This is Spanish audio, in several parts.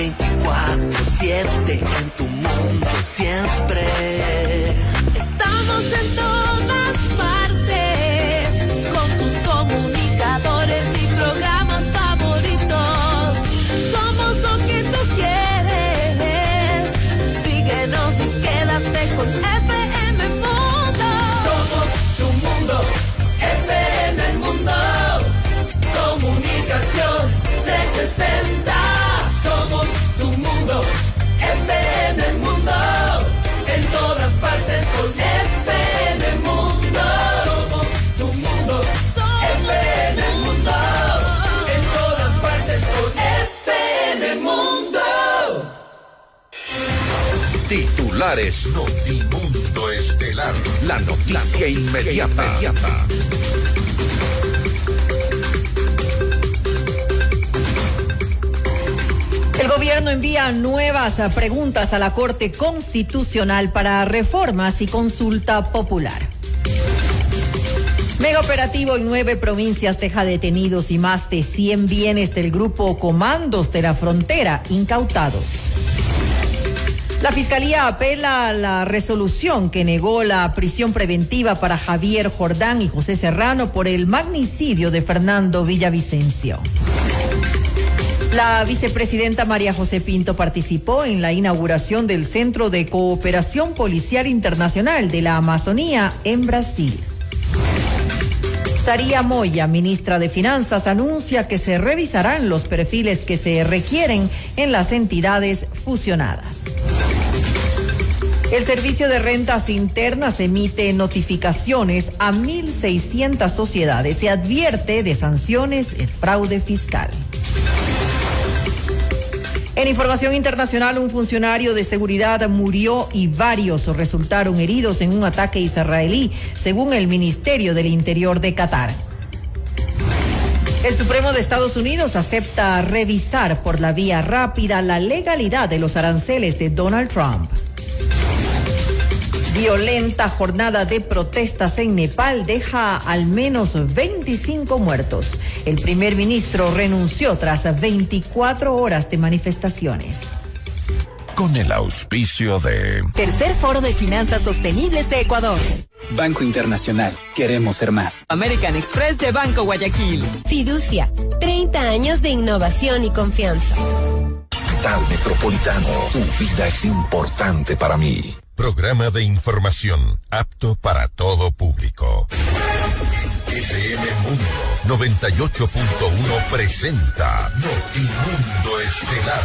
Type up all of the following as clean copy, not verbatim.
24/7 en tu mundo siempre. Estamos en todas partes con tus comunicadores y programas favoritos. Somos lo que tú quieres. Síguenos y quédate con FM Mundo. Somos tu mundo, FM Mundo. Comunicación 360. Somos tu mundo, FM Mundo. En todas partes con FM Mundo. Somos tu mundo, FM Mundo. En todas partes con FM Mundo. Titulares Notimundo Estelar. La noticia inmediata. El gobierno envía nuevas preguntas a la Corte Constitucional para reformas y consulta popular. Mega operativo en 9 provincias deja detenidos y más de 100 bienes del grupo Comandos de la Frontera incautados. La Fiscalía apela a la resolución que negó la prisión preventiva para Javier Jordán y José Serrano por el magnicidio de Fernando Villavicencio. La vicepresidenta María José Pinto participó en la inauguración del Centro de Cooperación Policial Internacional de la Amazonía en Brasil. Saría Moya, ministra de Finanzas, anuncia que se revisarán los perfiles que se requieren en las entidades fusionadas. El Servicio de Rentas Internas emite notificaciones a 1.600 sociedades y advierte de sanciones el fraude fiscal. En información internacional, un funcionario de seguridad murió y varios resultaron heridos en un ataque israelí, según el Ministerio del Interior de Qatar. El Supremo de Estados Unidos acepta revisar por la vía rápida la legalidad de los aranceles de Donald Trump. Violenta jornada de protestas en Nepal deja al menos 25 muertos. El primer ministro renunció tras 24 horas de manifestaciones. Con el auspicio de Tercer Foro de Finanzas Sostenibles de Ecuador. Banco Internacional, queremos ser más. American Express de Banco Guayaquil. Fiducia, 30 años de innovación y confianza. Hospital Metropolitano. Tu vida es importante para mí. Programa de información apto para todo público. FM Mundo 98.1 presenta Notimundo Estelar.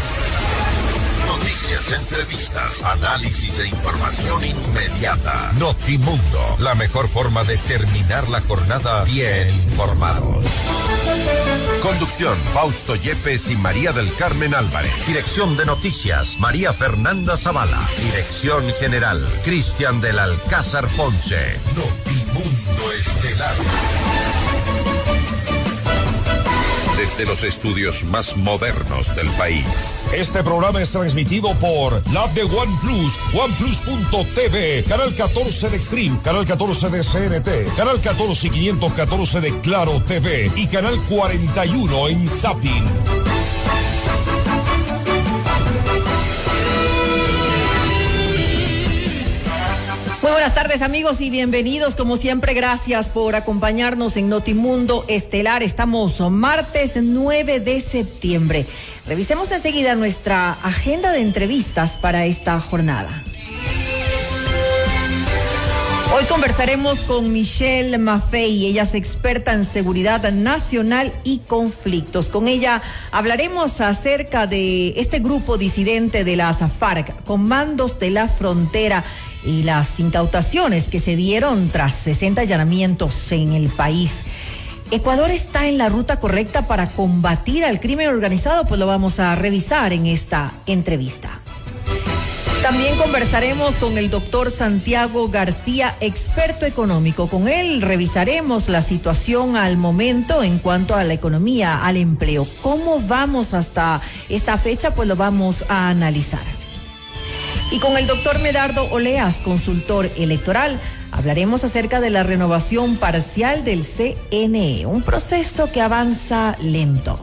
Noticias, entrevistas, análisis e información inmediata. Notimundo, la mejor forma de terminar la jornada bien informados. Conducción, Fausto Yepes y María del Carmen Álvarez. Dirección de noticias, María Fernanda Zavala. Dirección general, Cristian del Alcázar Ponce. Notimundo Estelar. Desde los estudios más modernos del país. Este programa es transmitido por la app de OnePlus, OnePlus.tv, Canal 14 de Extreme, Canal 14 de CNT, Canal 14 y 514 de Claro TV y Canal 41 en Zapping. Muy buenas tardes, amigos, y bienvenidos. Como siempre, gracias por acompañarnos en Notimundo Estelar. Estamos martes 9 de septiembre. Revisemos enseguida nuestra agenda de entrevistas para esta jornada. Hoy conversaremos con Michelle Maffei. Ella es experta en seguridad nacional y conflictos. Con ella hablaremos acerca de este grupo disidente de las FARC, Comandos de la Frontera, y las incautaciones que se dieron tras 60 allanamientos en el país. ¿Ecuador está en la ruta correcta para combatir al crimen organizado? Pues lo vamos a revisar en esta entrevista. También conversaremos con el doctor Santiago García, experto económico. Con él revisaremos la situación al momento en cuanto a la economía, al empleo. ¿Cómo vamos hasta esta fecha? Pues lo vamos a analizar. Y con el doctor Medardo Oleas, consultor electoral, hablaremos acerca de la renovación parcial del CNE, un proceso que avanza lento.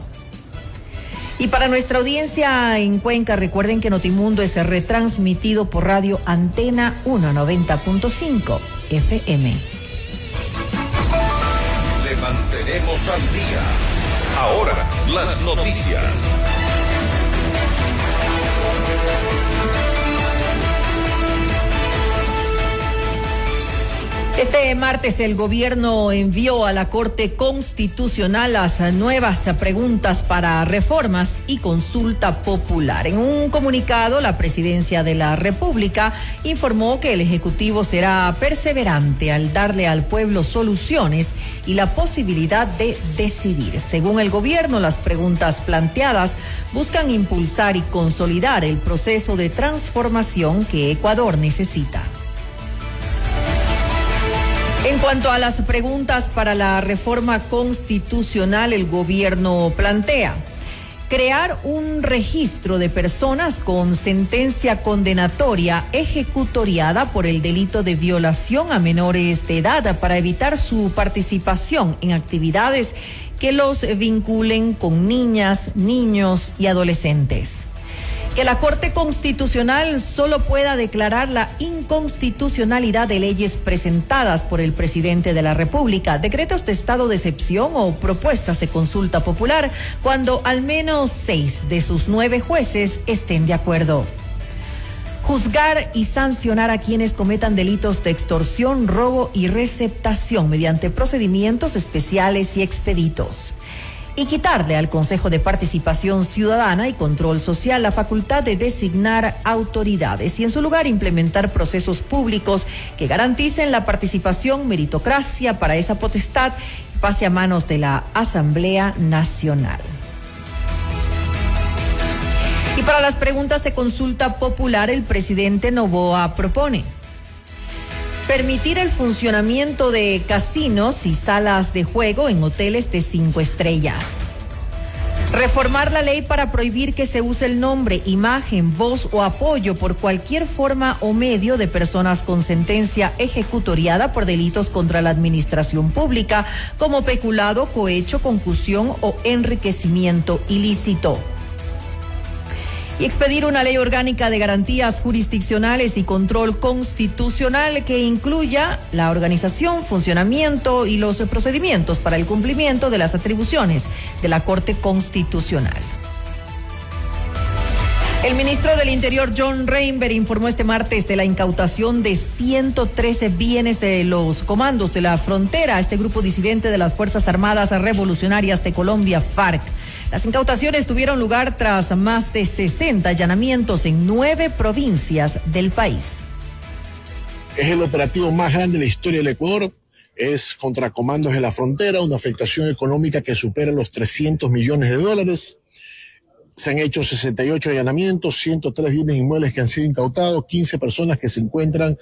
Y para nuestra audiencia en Cuenca, recuerden que Notimundo es retransmitido por Radio Antena 190.5 FM. Le mantenemos al día. Ahora, las noticias. Este martes el gobierno envió a la Corte Constitucional las nuevas preguntas para reformas y consulta popular. En un comunicado, la Presidencia de la República informó que el Ejecutivo será perseverante al darle al pueblo soluciones y la posibilidad de decidir. Según el gobierno, las preguntas planteadas buscan impulsar y consolidar el proceso de transformación que Ecuador necesita. En cuanto a las preguntas para la reforma constitucional, el gobierno plantea crear un registro de personas con sentencia condenatoria ejecutoriada por el delito de violación a menores de edad para evitar su participación en actividades que los vinculen con niñas, niños y adolescentes. Que la Corte Constitucional solo pueda declarar la inconstitucionalidad de leyes presentadas por el presidente de la República, decretos de estado de excepción o propuestas de consulta popular cuando al menos 6 de sus 9 jueces estén de acuerdo. Juzgar y sancionar a quienes cometan delitos de extorsión, robo y receptación mediante procedimientos especiales y expeditos. Y quitarle al Consejo de Participación Ciudadana y Control Social la facultad de designar autoridades y en su lugar implementar procesos públicos que garanticen la participación, meritocracia para esa potestad y pase a manos de la Asamblea Nacional. Y para las preguntas de consulta popular, el presidente Noboa propone permitir el funcionamiento de casinos y salas de juego en hoteles de 5 estrellas. Reformar la ley para prohibir que se use el nombre, imagen, voz o apoyo por cualquier forma o medio de personas con sentencia ejecutoriada por delitos contra la administración pública, como peculado, cohecho, concusión o enriquecimiento ilícito. Y expedir una ley orgánica de garantías jurisdiccionales y control constitucional que incluya la organización, funcionamiento y los procedimientos para el cumplimiento de las atribuciones de la Corte Constitucional. El ministro del Interior, John Reinberg, informó este martes de la incautación de 113 bienes de los comandos de la frontera, este grupo disidente de las Fuerzas Armadas Revolucionarias de Colombia, FARC. Las incautaciones tuvieron lugar tras más de 60 allanamientos en 9 provincias del país. Es el operativo más grande de la historia del Ecuador. Es contra comandos de la frontera, una afectación económica que supera los $300 millones. Se han hecho 68 allanamientos, 103 bienes inmuebles que han sido incautados, 15 personas que se encuentran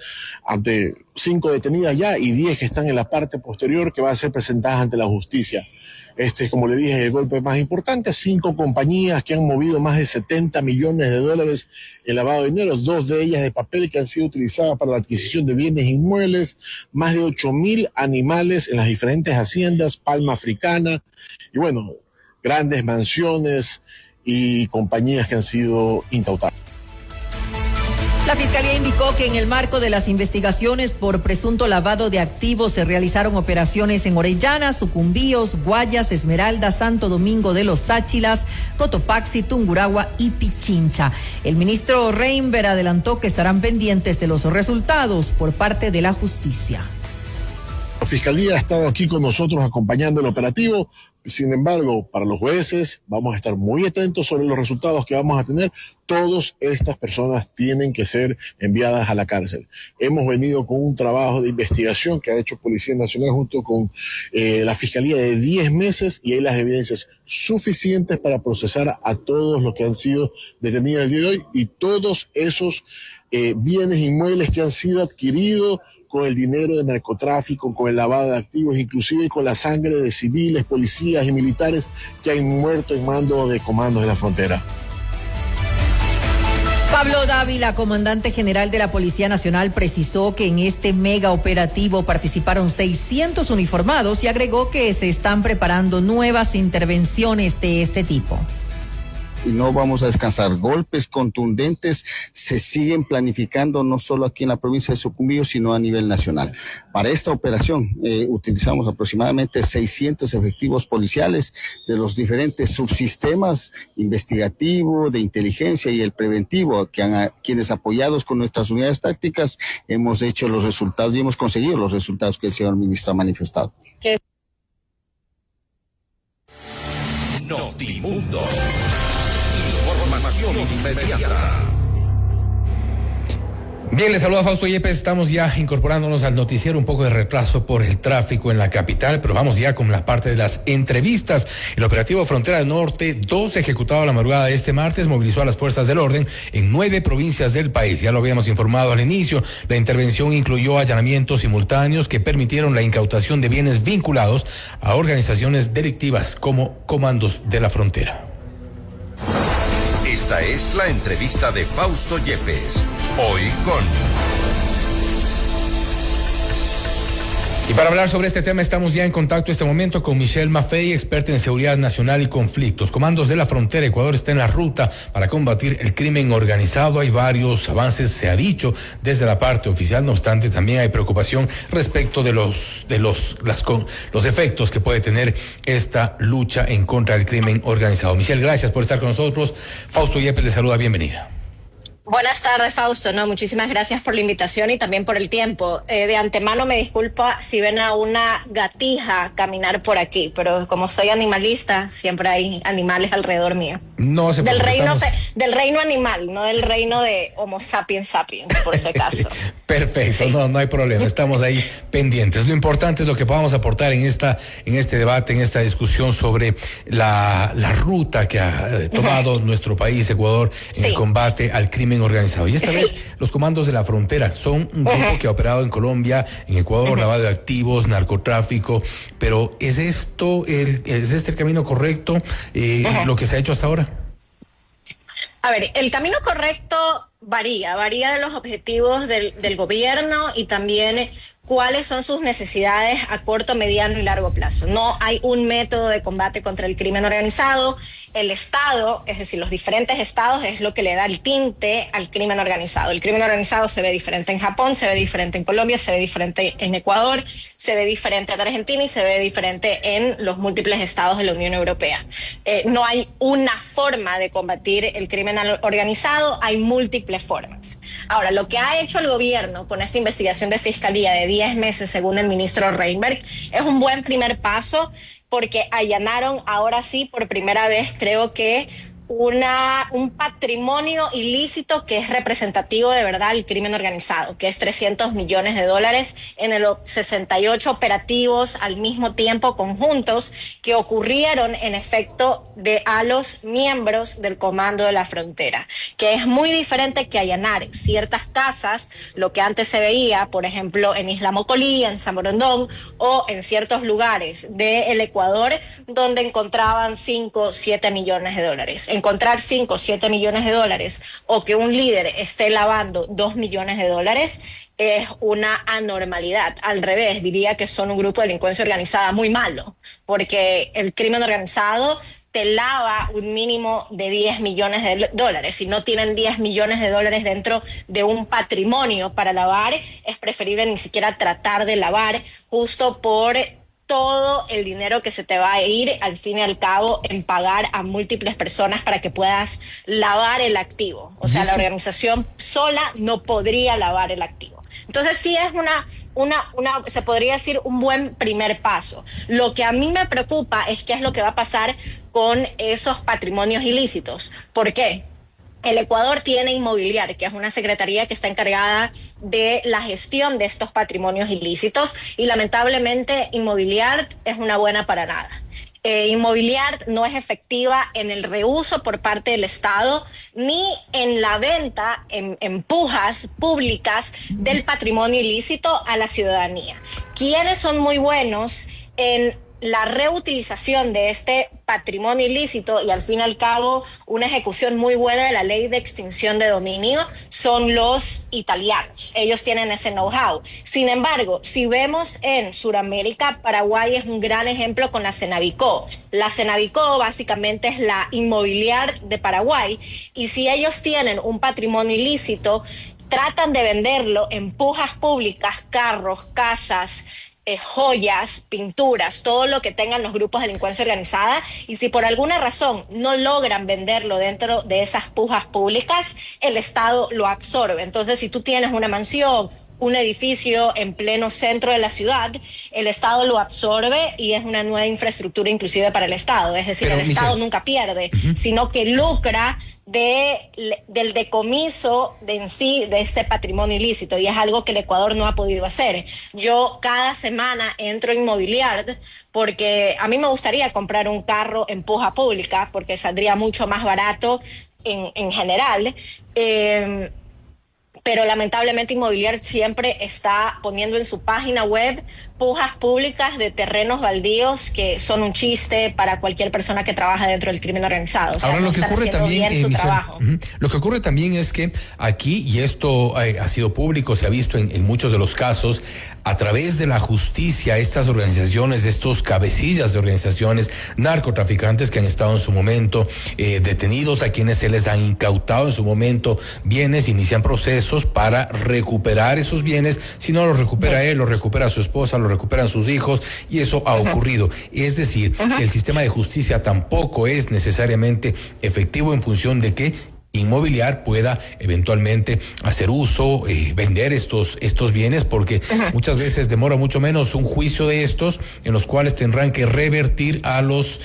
ante 5 detenidas ya y 10 que están en la parte posterior que van a ser presentadas ante la justicia. Este es, como le dije, el golpe más importante. 5 compañías que han movido más de $70 millones en lavado de dinero, 2 de ellas de papel que han sido utilizadas para la adquisición de bienes inmuebles, más de 8,000 animales en las diferentes haciendas, palma africana y bueno, grandes mansiones y compañías que han sido incautadas. La Fiscalía indicó que en el marco de las investigaciones por presunto lavado de activos se realizaron operaciones en Orellana, Sucumbíos, Guayas, Esmeralda, Santo Domingo de los Sáchilas, Cotopaxi, Tungurahua y Pichincha. El ministro Reinberg adelantó que estarán pendientes de los resultados por parte de la justicia. La Fiscalía ha estado aquí con nosotros acompañando el operativo. Sin embargo, para los jueces vamos a estar muy atentos sobre los resultados que vamos a tener. Todas estas personas tienen que ser enviadas a la cárcel. Hemos venido con un trabajo de investigación que ha hecho Policía Nacional junto con la Fiscalía de 10 meses y hay las evidencias suficientes para procesar a todos los que han sido detenidos el día de hoy y todos esos bienes inmuebles que han sido adquiridos con el dinero de narcotráfico, con el lavado de activos, inclusive con la sangre de civiles, policías y militares que han muerto en mando de comandos de la frontera. Pablo Dávila, comandante general de la Policía Nacional, precisó que en este mega operativo participaron 600 uniformados y agregó que se están preparando nuevas intervenciones de este tipo. y no vamos a descansar. Golpes contundentes se siguen planificando no solo aquí en la provincia de Sucumbíos, sino a nivel nacional. Para esta operación utilizamos aproximadamente 600 efectivos policiales de los diferentes subsistemas investigativo, de inteligencia y el preventivo, quienes apoyados con nuestras unidades tácticas hemos hecho los resultados y hemos conseguido los resultados que el señor ministro ha manifestado. Notimundo. Información inmediata. Bien, les saluda Fausto Yepes. Estamos ya incorporándonos al noticiero, un poco de retraso por el tráfico en la capital, pero vamos ya con la parte de las entrevistas. El operativo Frontera del Norte 2, ejecutado a la madrugada de este martes, movilizó a las fuerzas del orden en 9 provincias del país. Ya lo habíamos informado al inicio. La intervención incluyó allanamientos simultáneos que permitieron la incautación de bienes vinculados a organizaciones delictivas como Comandos de la Frontera. Esta es la entrevista de Fausto Yepes. Hoy con... Y para hablar sobre este tema estamos ya en contacto este momento con Michelle Maffei, experta en seguridad nacional y conflictos. Comandos de la Frontera, Ecuador está en la ruta para combatir el crimen organizado. Hay varios avances, se ha dicho desde la parte oficial. No obstante, también hay preocupación respecto de los efectos que puede tener esta lucha en contra del crimen organizado. Michelle, gracias por estar con nosotros. Fausto Yepes le saluda, bienvenida. Buenas tardes, Fausto. Muchísimas gracias por la invitación y también por el tiempo. De antemano me disculpa si ven a una gatija caminar por aquí, pero como soy animalista, siempre hay animales alrededor mío. No se del preocupe, del reino animal, no del reino de Homo sapiens sapiens, por si acaso. Perfecto, sí. No hay problema, estamos ahí pendientes. Lo importante es lo que podamos aportar en este debate, en esta discusión sobre la ruta que ha tomado nuestro país, Ecuador, en el combate al crimen organizado. Y esta vez los Comandos de la Frontera son un grupo que ha operado en Colombia, en Ecuador, lavado de activos, narcotráfico, pero ¿es este el camino correcto, lo que se ha hecho hasta ahora? A ver, el camino correcto varía de los objetivos del gobierno y también cuáles son sus necesidades a corto, mediano y largo plazo. No hay un método de combate contra el crimen organizado. El Estado, es decir, los diferentes estados, es lo que le da el tinte al crimen organizado. El crimen organizado se ve diferente en Japón, se ve diferente en Colombia, se ve diferente en Ecuador, se ve diferente en Argentina y se ve diferente en los múltiples estados de la Unión Europea. No hay una forma de combatir el crimen organizado, hay múltiples formas. Ahora, lo que ha hecho el gobierno con esta investigación de fiscalía de 10 meses, según el ministro Reinberg, es un buen primer paso porque allanaron ahora sí por primera vez, creo que, un patrimonio ilícito que es representativo de verdad del crimen organizado, que es $300 millones en los 68 operativos al mismo tiempo conjuntos que ocurrieron en efecto a los miembros del Comando de la Frontera, que es muy diferente que allanar ciertas casas, lo que antes se veía, por ejemplo, en Isla Mocolí, en San Borondón o en ciertos lugares del Ecuador, donde encontraban 5 o 7 millones de dólares. Encontrar 5 o 7 millones de dólares o que un líder esté lavando 2 millones de dólares es una anormalidad. Al revés, diría que son un grupo de delincuencia organizada muy malo, porque el crimen organizado te lava un mínimo de 10 millones de dólares. Si no tienen 10 millones de dólares dentro de un patrimonio para lavar, es preferible ni siquiera tratar de lavar, justo por todo el dinero que se te va a ir al fin y al cabo en pagar a múltiples personas para que puedas lavar el activo. O sea, la organización sola no podría lavar el activo. Entonces sí es se podría decir un buen primer paso. Lo que a mí me preocupa es qué es lo que va a pasar con esos patrimonios ilícitos. ¿Por qué? El Ecuador tiene Inmobiliar, que es una secretaría que está encargada de la gestión de estos patrimonios ilícitos y lamentablemente Inmobiliar es una buena para nada. Inmobiliar no es efectiva en el reuso por parte del Estado ni en la venta en pujas públicas del patrimonio ilícito a la ciudadanía. ¿Quiénes son muy buenos en la reutilización de este patrimonio ilícito y al fin y al cabo una ejecución muy buena de la ley de extinción de dominio son los italianos. Ellos tienen ese know-how. Sin embargo, si vemos en Sudamérica, Paraguay es un gran ejemplo con la Cenabicó. La Cenabicó básicamente es la inmobiliar de Paraguay, y si ellos tienen un patrimonio ilícito, tratan de venderlo en pujas públicas, carros, casas, joyas, pinturas, todo lo que tengan los grupos de delincuencia organizada, y si por alguna razón no logran venderlo dentro de esas pujas públicas, el Estado lo absorbe. Entonces, si tú tienes una mansión, un edificio en pleno centro de la ciudad, el Estado lo absorbe y es una nueva infraestructura inclusive para el Estado. Es decir, el Estado nunca pierde, sino que lucra del decomiso en sí de este patrimonio ilícito, y es algo que el Ecuador no ha podido hacer. Yo cada semana entro en Mobiliar porque a mí me gustaría comprar un carro en puja pública porque saldría mucho más barato en general, pero lamentablemente Inmobiliar siempre está poniendo en su página web pujas públicas de terrenos baldíos que son un chiste para cualquier persona que trabaja dentro del crimen organizado. O sea, ahora, no lo que ocurre también, trabajo. Lo que ocurre también es que aquí, y esto ha sido público, se ha visto en muchos de los casos, a través de la justicia, estas organizaciones, estos cabecillas de organizaciones narcotraficantes que han estado en su momento detenidos, a quienes se les han incautado en su momento bienes, inician procesos para recuperar esos bienes. Si no los recupera él, los recupera su esposa, lo recuperan sus hijos, y eso ha ocurrido. Es decir, el sistema de justicia tampoco es necesariamente efectivo en función de que Inmobiliar pueda eventualmente hacer uso, vender estos bienes, porque muchas veces demora mucho menos un juicio de estos, en los cuales tendrán que revertir a los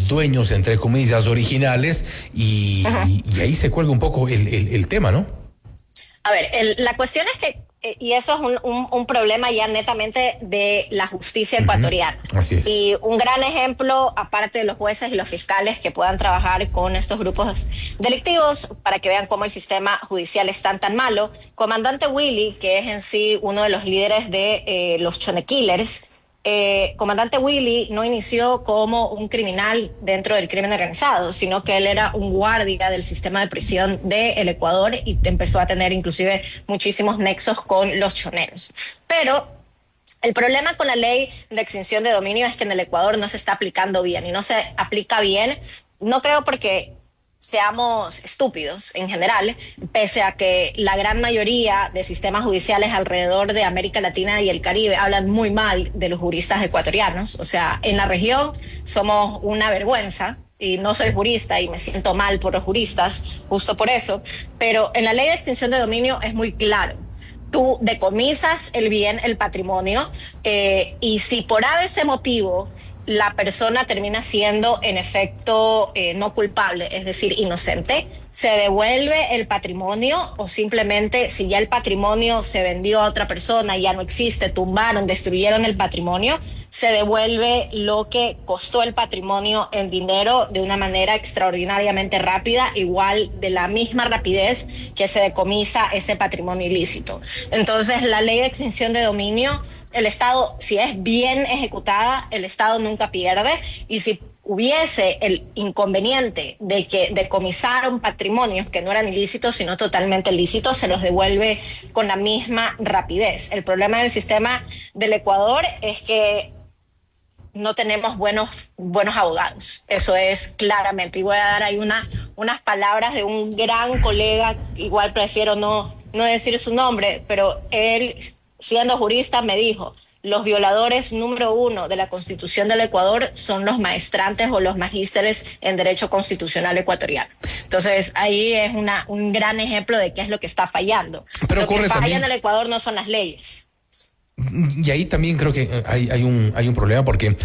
dueños, entre comillas, originales, y ahí se cuelga un poco el tema, ¿no? A ver, la cuestión es que, y eso es un problema ya netamente de la justicia ecuatoriana. Así es. Y un gran ejemplo, aparte de los jueces y los fiscales que puedan trabajar con estos grupos delictivos, para que vean cómo el sistema judicial es tan malo, Comandante Willy, que es en sí uno de los líderes de los Chone Killers, Comandante Willy no inició como un criminal dentro del crimen organizado, sino que él era un guardia del sistema de prisión del Ecuador y empezó a tener inclusive muchísimos nexos con los choneros. Pero el problema con la ley de extinción de dominio es que en el Ecuador no se está aplicando bien, y no se aplica bien, no creo porque seamos estúpidos en general, pese a que la gran mayoría de sistemas judiciales alrededor de América Latina y el Caribe hablan muy mal de los juristas ecuatorianos. O sea, en la región somos una vergüenza, y no soy jurista y me siento mal por los juristas, justo por eso, pero en la ley de extinción de dominio es muy claro. Tú decomisas el bien, el patrimonio, y si por ese motivo la persona termina siendo en efecto no culpable, es decir, inocente, se devuelve el patrimonio, o simplemente si ya el patrimonio se vendió a otra persona, ya no existe, tumbaron, destruyeron el patrimonio, se devuelve lo que costó el patrimonio en dinero de una manera extraordinariamente rápida, igual de la misma rapidez que se decomisa ese patrimonio ilícito. Entonces, la ley de extinción de dominio, el Estado, si es bien ejecutada, el Estado nunca pierde, y si hubiese el inconveniente de que decomisaron patrimonios que no eran ilícitos, sino totalmente lícitos, se los devuelve con la misma rapidez. El problema del sistema del Ecuador es que no tenemos buenos abogados. Eso es claramente. Y voy a dar ahí unas palabras de un gran colega, igual prefiero no decir su nombre, pero él, siendo jurista, me dijo: los violadores número 1 de la Constitución del Ecuador son los maestrantes o los magísteres en Derecho Constitucional ecuatoriano. Entonces, ahí es un gran ejemplo de qué es lo que está fallando. Pero lo que falla también en el Ecuador no son las leyes. Y ahí también creo que hay un problema, porque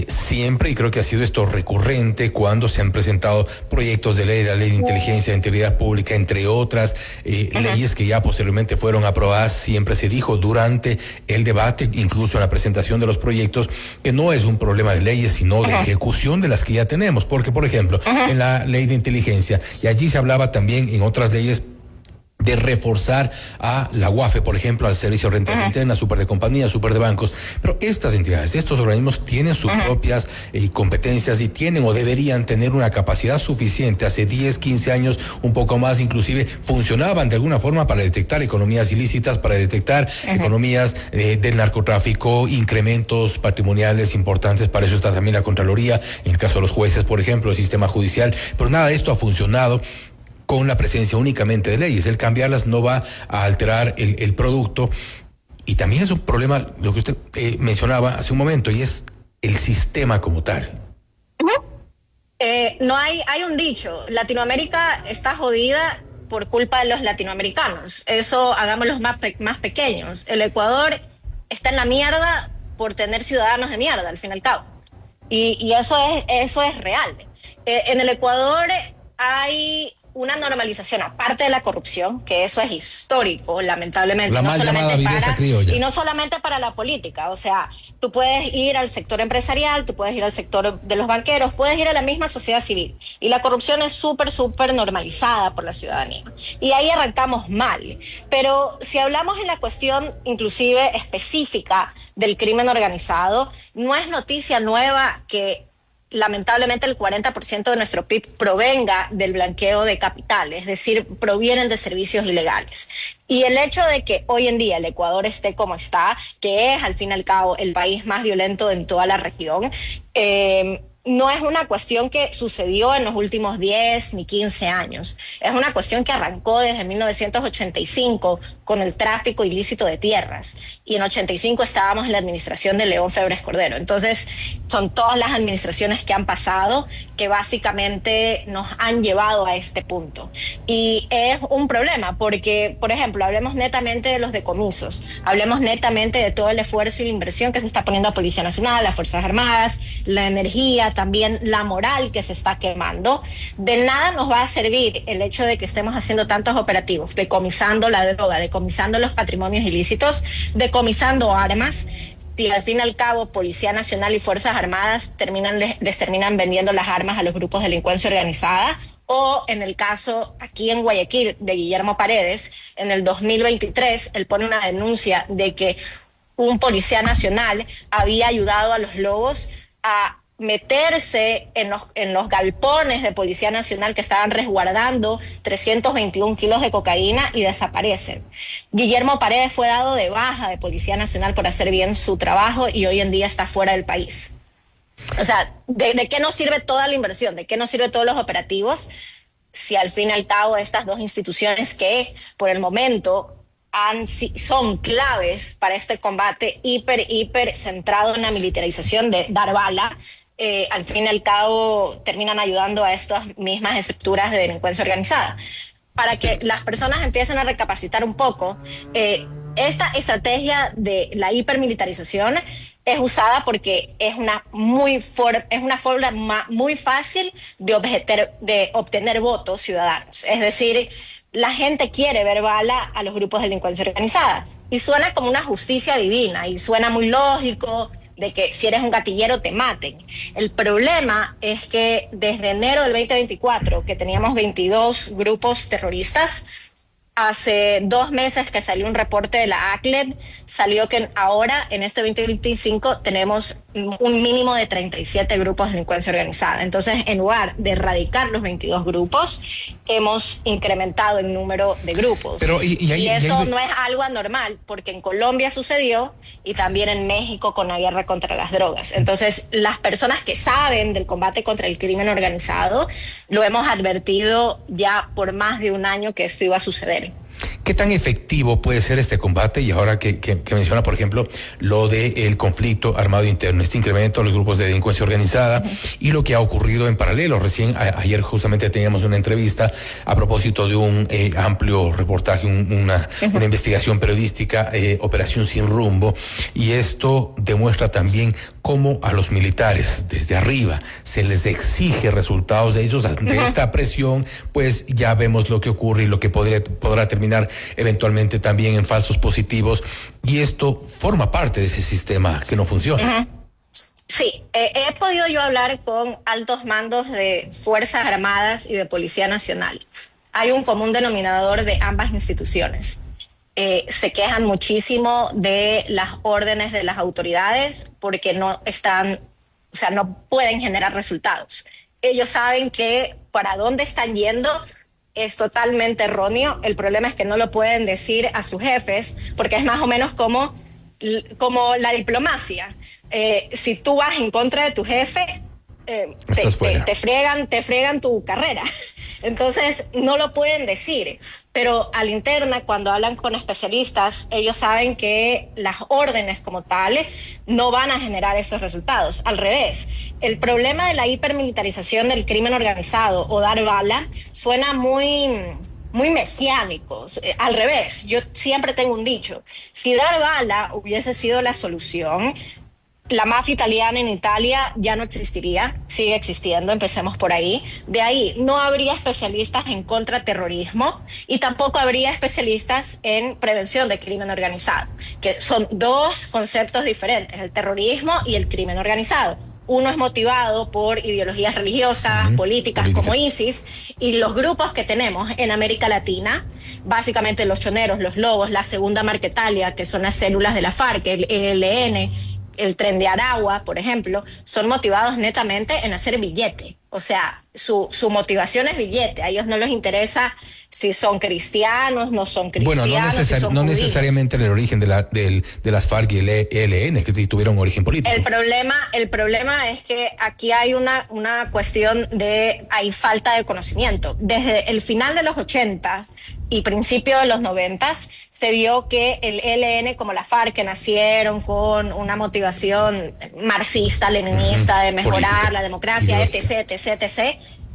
siempre, y creo que ha sido esto recurrente cuando se han presentado proyectos de ley, la ley de inteligencia, de integridad pública, entre otras leyes que ya posteriormente fueron aprobadas, siempre se dijo durante el debate, incluso en la presentación de los proyectos, que no es un problema de leyes, sino de ejecución de las que ya tenemos. Porque, por ejemplo, en la ley de inteligencia, y allí se hablaba también en otras leyes de reforzar a la UAFE, por ejemplo, al Servicio de Rentas Internas, Super de Compañías, Super de Bancos. Pero estas entidades, estos organismos tienen sus propias competencias y tienen o deberían tener una capacidad suficiente. Hace 10, 15 años, un poco más inclusive, funcionaban de alguna forma para detectar economías ilícitas, para detectar economías del narcotráfico, incrementos patrimoniales importantes. Para eso está también la Contraloría, en el caso de los jueces, por ejemplo, el sistema judicial. Pero nada de esto ha funcionado con la presencia únicamente de leyes. El cambiarlas no va a alterar el producto. Y también es un problema, lo que usted mencionaba hace un momento, y es el sistema como tal. No hay un dicho, Latinoamérica está jodida por culpa de los latinoamericanos. Eso hagámoslos más pequeños. El Ecuador está en la mierda por tener ciudadanos de mierda, al fin y al cabo. Y eso es real. En el Ecuador hay una normalización, aparte de la corrupción, que eso es histórico, lamentablemente. La mal llamada viveza criolla. Y no solamente para la política, o sea, tú puedes ir al sector empresarial, tú puedes ir al sector de los banqueros, puedes ir a la misma sociedad civil. Y la corrupción es súper normalizada por la ciudadanía. Y ahí arrancamos mal. Pero si hablamos en la cuestión inclusive específica del crimen organizado, no es noticia nueva que lamentablemente el 40% de nuestro PIB provenga del blanqueo de capital, es decir, provienen de servicios ilegales. Y el hecho de que hoy en día el Ecuador esté como está, que es al fin y al cabo el país más violento en toda la región, no es una cuestión que sucedió en los últimos 10 ni 15 años. Es una cuestión que arrancó desde 1985 con el tráfico ilícito de tierras. Y en 85 estábamos en la administración de León Febres Cordero. Entonces, son todas las administraciones que han pasado que básicamente nos han llevado a este punto. Y es un problema porque, por ejemplo, hablemos netamente de los decomisos, hablemos netamente de todo el esfuerzo y la inversión que se está poniendo a Policía Nacional, a Fuerzas Armadas, la energía, también la moral que se está quemando. De nada nos va a servir el hecho de que estemos haciendo tantos operativos, decomisando la droga, decomisando los patrimonios ilícitos, decomisando armas, y al fin y al cabo Policía Nacional y Fuerzas Armadas les terminan vendiendo las armas a los grupos de delincuencia organizada. O en el caso aquí en Guayaquil de Guillermo Paredes, en el 2023, él pone una denuncia de que un policía nacional había ayudado a los lobos a meterse en los galpones de Policía Nacional que estaban resguardando 321 kilos de cocaína y desaparecen. Guillermo Paredes fue dado de baja de Policía Nacional por hacer bien su trabajo y hoy en día está fuera del país. O sea, ¿de qué nos sirve toda la inversión? ¿De qué nos sirve todos los operativos? Si al fin y al cabo estas dos instituciones que por el momento son claves para este combate hiper centrado en la militarización de dar bala, al fin y al cabo terminan ayudando a estas mismas estructuras de delincuencia organizada. Para que las personas empiecen a recapacitar un poco, esta estrategia de la hipermilitarización es usada porque es una forma muy fácil de obtener votos ciudadanos. Es decir, la gente quiere ver bala a los grupos de delincuencia organizada y suena como una justicia divina y suena muy lógico de que si eres un gatillero te maten. El problema es que desde enero del 2024, que teníamos 22 grupos terroristas, hace 2 meses que salió un reporte de la ACLED, salió que ahora en este 2025 tenemos un mínimo de 37 grupos de delincuencia organizada. Entonces, en lugar de erradicar los 22 grupos, hemos incrementado el número de grupos. Pero, y eso no es algo anormal, porque en Colombia sucedió y también en México con la guerra contra las drogas. Entonces, las personas que saben del combate contra el crimen organizado, lo hemos advertido ya por más de un año que esto iba a suceder. ¿Qué tan efectivo puede ser este combate? Y ahora que menciona, por ejemplo, lo del conflicto armado interno, este incremento de los grupos de delincuencia organizada y lo que ha ocurrido en paralelo. Recién ayer justamente teníamos una entrevista a propósito de un amplio reportaje, una investigación periodística, Operación Sin Rumbo, y esto demuestra también cómo a los militares desde arriba se les exige resultados de ellos ante esta presión. Pues ya vemos lo que ocurre y lo que podrá terminar eventualmente también en falsos positivos, y esto forma parte de ese sistema que no funciona. Sí, he podido yo hablar con altos mandos de Fuerzas Armadas y de Policía Nacional. hay un común denominador de ambas instituciones. Se quejan muchísimo de las órdenes de las autoridades porque no pueden generar resultados. Ellos saben que para dónde están yendo es totalmente erróneo. El problema es que no lo pueden decir a sus jefes porque es más o menos como la diplomacia. Si tú vas en contra de tu jefe, te friegan tu carrera. Entonces no lo pueden decir, pero a la interna, cuando hablan con especialistas, ellos saben que las órdenes como tales no van a generar esos resultados. Al revés, el problema de la hipermilitarización del crimen organizado o dar bala suena muy mesiánico. Al revés, yo siempre tengo un dicho: si dar bala hubiese sido la solución, la mafia italiana en Italia ya no existiría, sigue existiendo, empecemos por ahí. De ahí no habría especialistas en contraterrorismo y tampoco habría especialistas en prevención de crimen organizado, que son dos conceptos diferentes, el terrorismo y el crimen organizado. Uno es motivado por ideologías religiosas, políticas como ISIS, y los grupos que tenemos en América Latina, básicamente los choneros, los lobos, la segunda Marquetalia, que son las células de la FARC, el ELN, el Tren de Aragua, por ejemplo, son motivados netamente en hacer billete. O sea, su motivación es billete. A ellos no les interesa si son cristianos, no son cristianos. Bueno, no necesariamente el origen de las FARC y el ELN, que tuvieron un origen político. El problema es que aquí hay una cuestión hay falta de conocimiento. Desde el final de los 80 y principio de los 90 se vio que el ELN, como la FARC, que nacieron con una motivación marxista, leninista, de mejorar política, la democracia, etc.,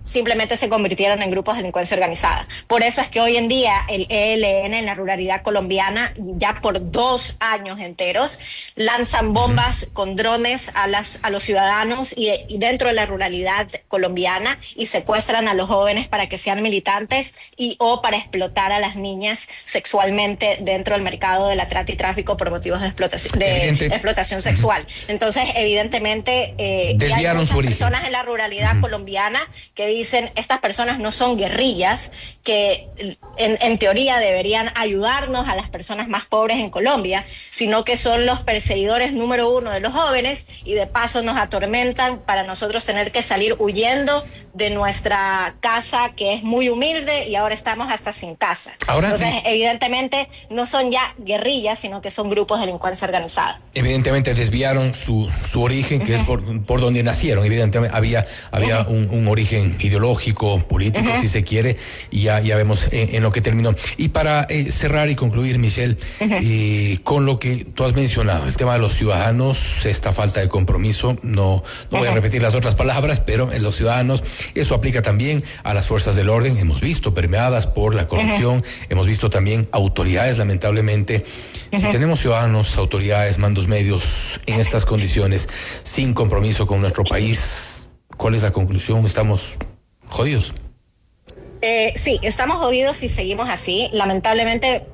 simplemente se convirtieron en grupos de delincuencia organizada. Por eso es que hoy en día el ELN en la ruralidad colombiana, ya por 2 años enteros, lanzan bombas con drones a los ciudadanos y dentro de la ruralidad colombiana, y secuestran a los jóvenes para que sean militantes o para explotar a las niñas sexualmente dentro del mercado de la trata y tráfico por motivos de explotación sexual. Entonces, evidentemente, hay muchas personas en la ruralidad colombiana que dicen, estas personas no son guerrillas, que en teoría deberían ayudarnos a las personas más pobres en Colombia, sino que son los perseguidores número 1 de los jóvenes, y de paso nos atormentan para nosotros tener que salir huyendo de nuestra casa, que es muy humilde, y ahora estamos hasta sin casa. Entonces, evidentemente, no son ya guerrillas, sino que son grupos de delincuencia organizada. Evidentemente desviaron su origen, que es por donde nacieron. Evidentemente había un origen ideológico, político, si se quiere, y ya vemos en lo que terminó. Y para cerrar y concluir, Michelle, con lo que tú has mencionado, el tema de los ciudadanos, esta falta de compromiso, no voy a repetir las otras palabras, pero en los ciudadanos, eso aplica también a las fuerzas del orden. Hemos visto permeadas por la corrupción, hemos visto también autoridades, lamentablemente. Si tenemos ciudadanos, autoridades, mandos medios en estas condiciones, sin compromiso con nuestro país, ¿cuál es la conclusión? Estamos jodidos. Sí, estamos jodidos si seguimos así. Lamentablemente,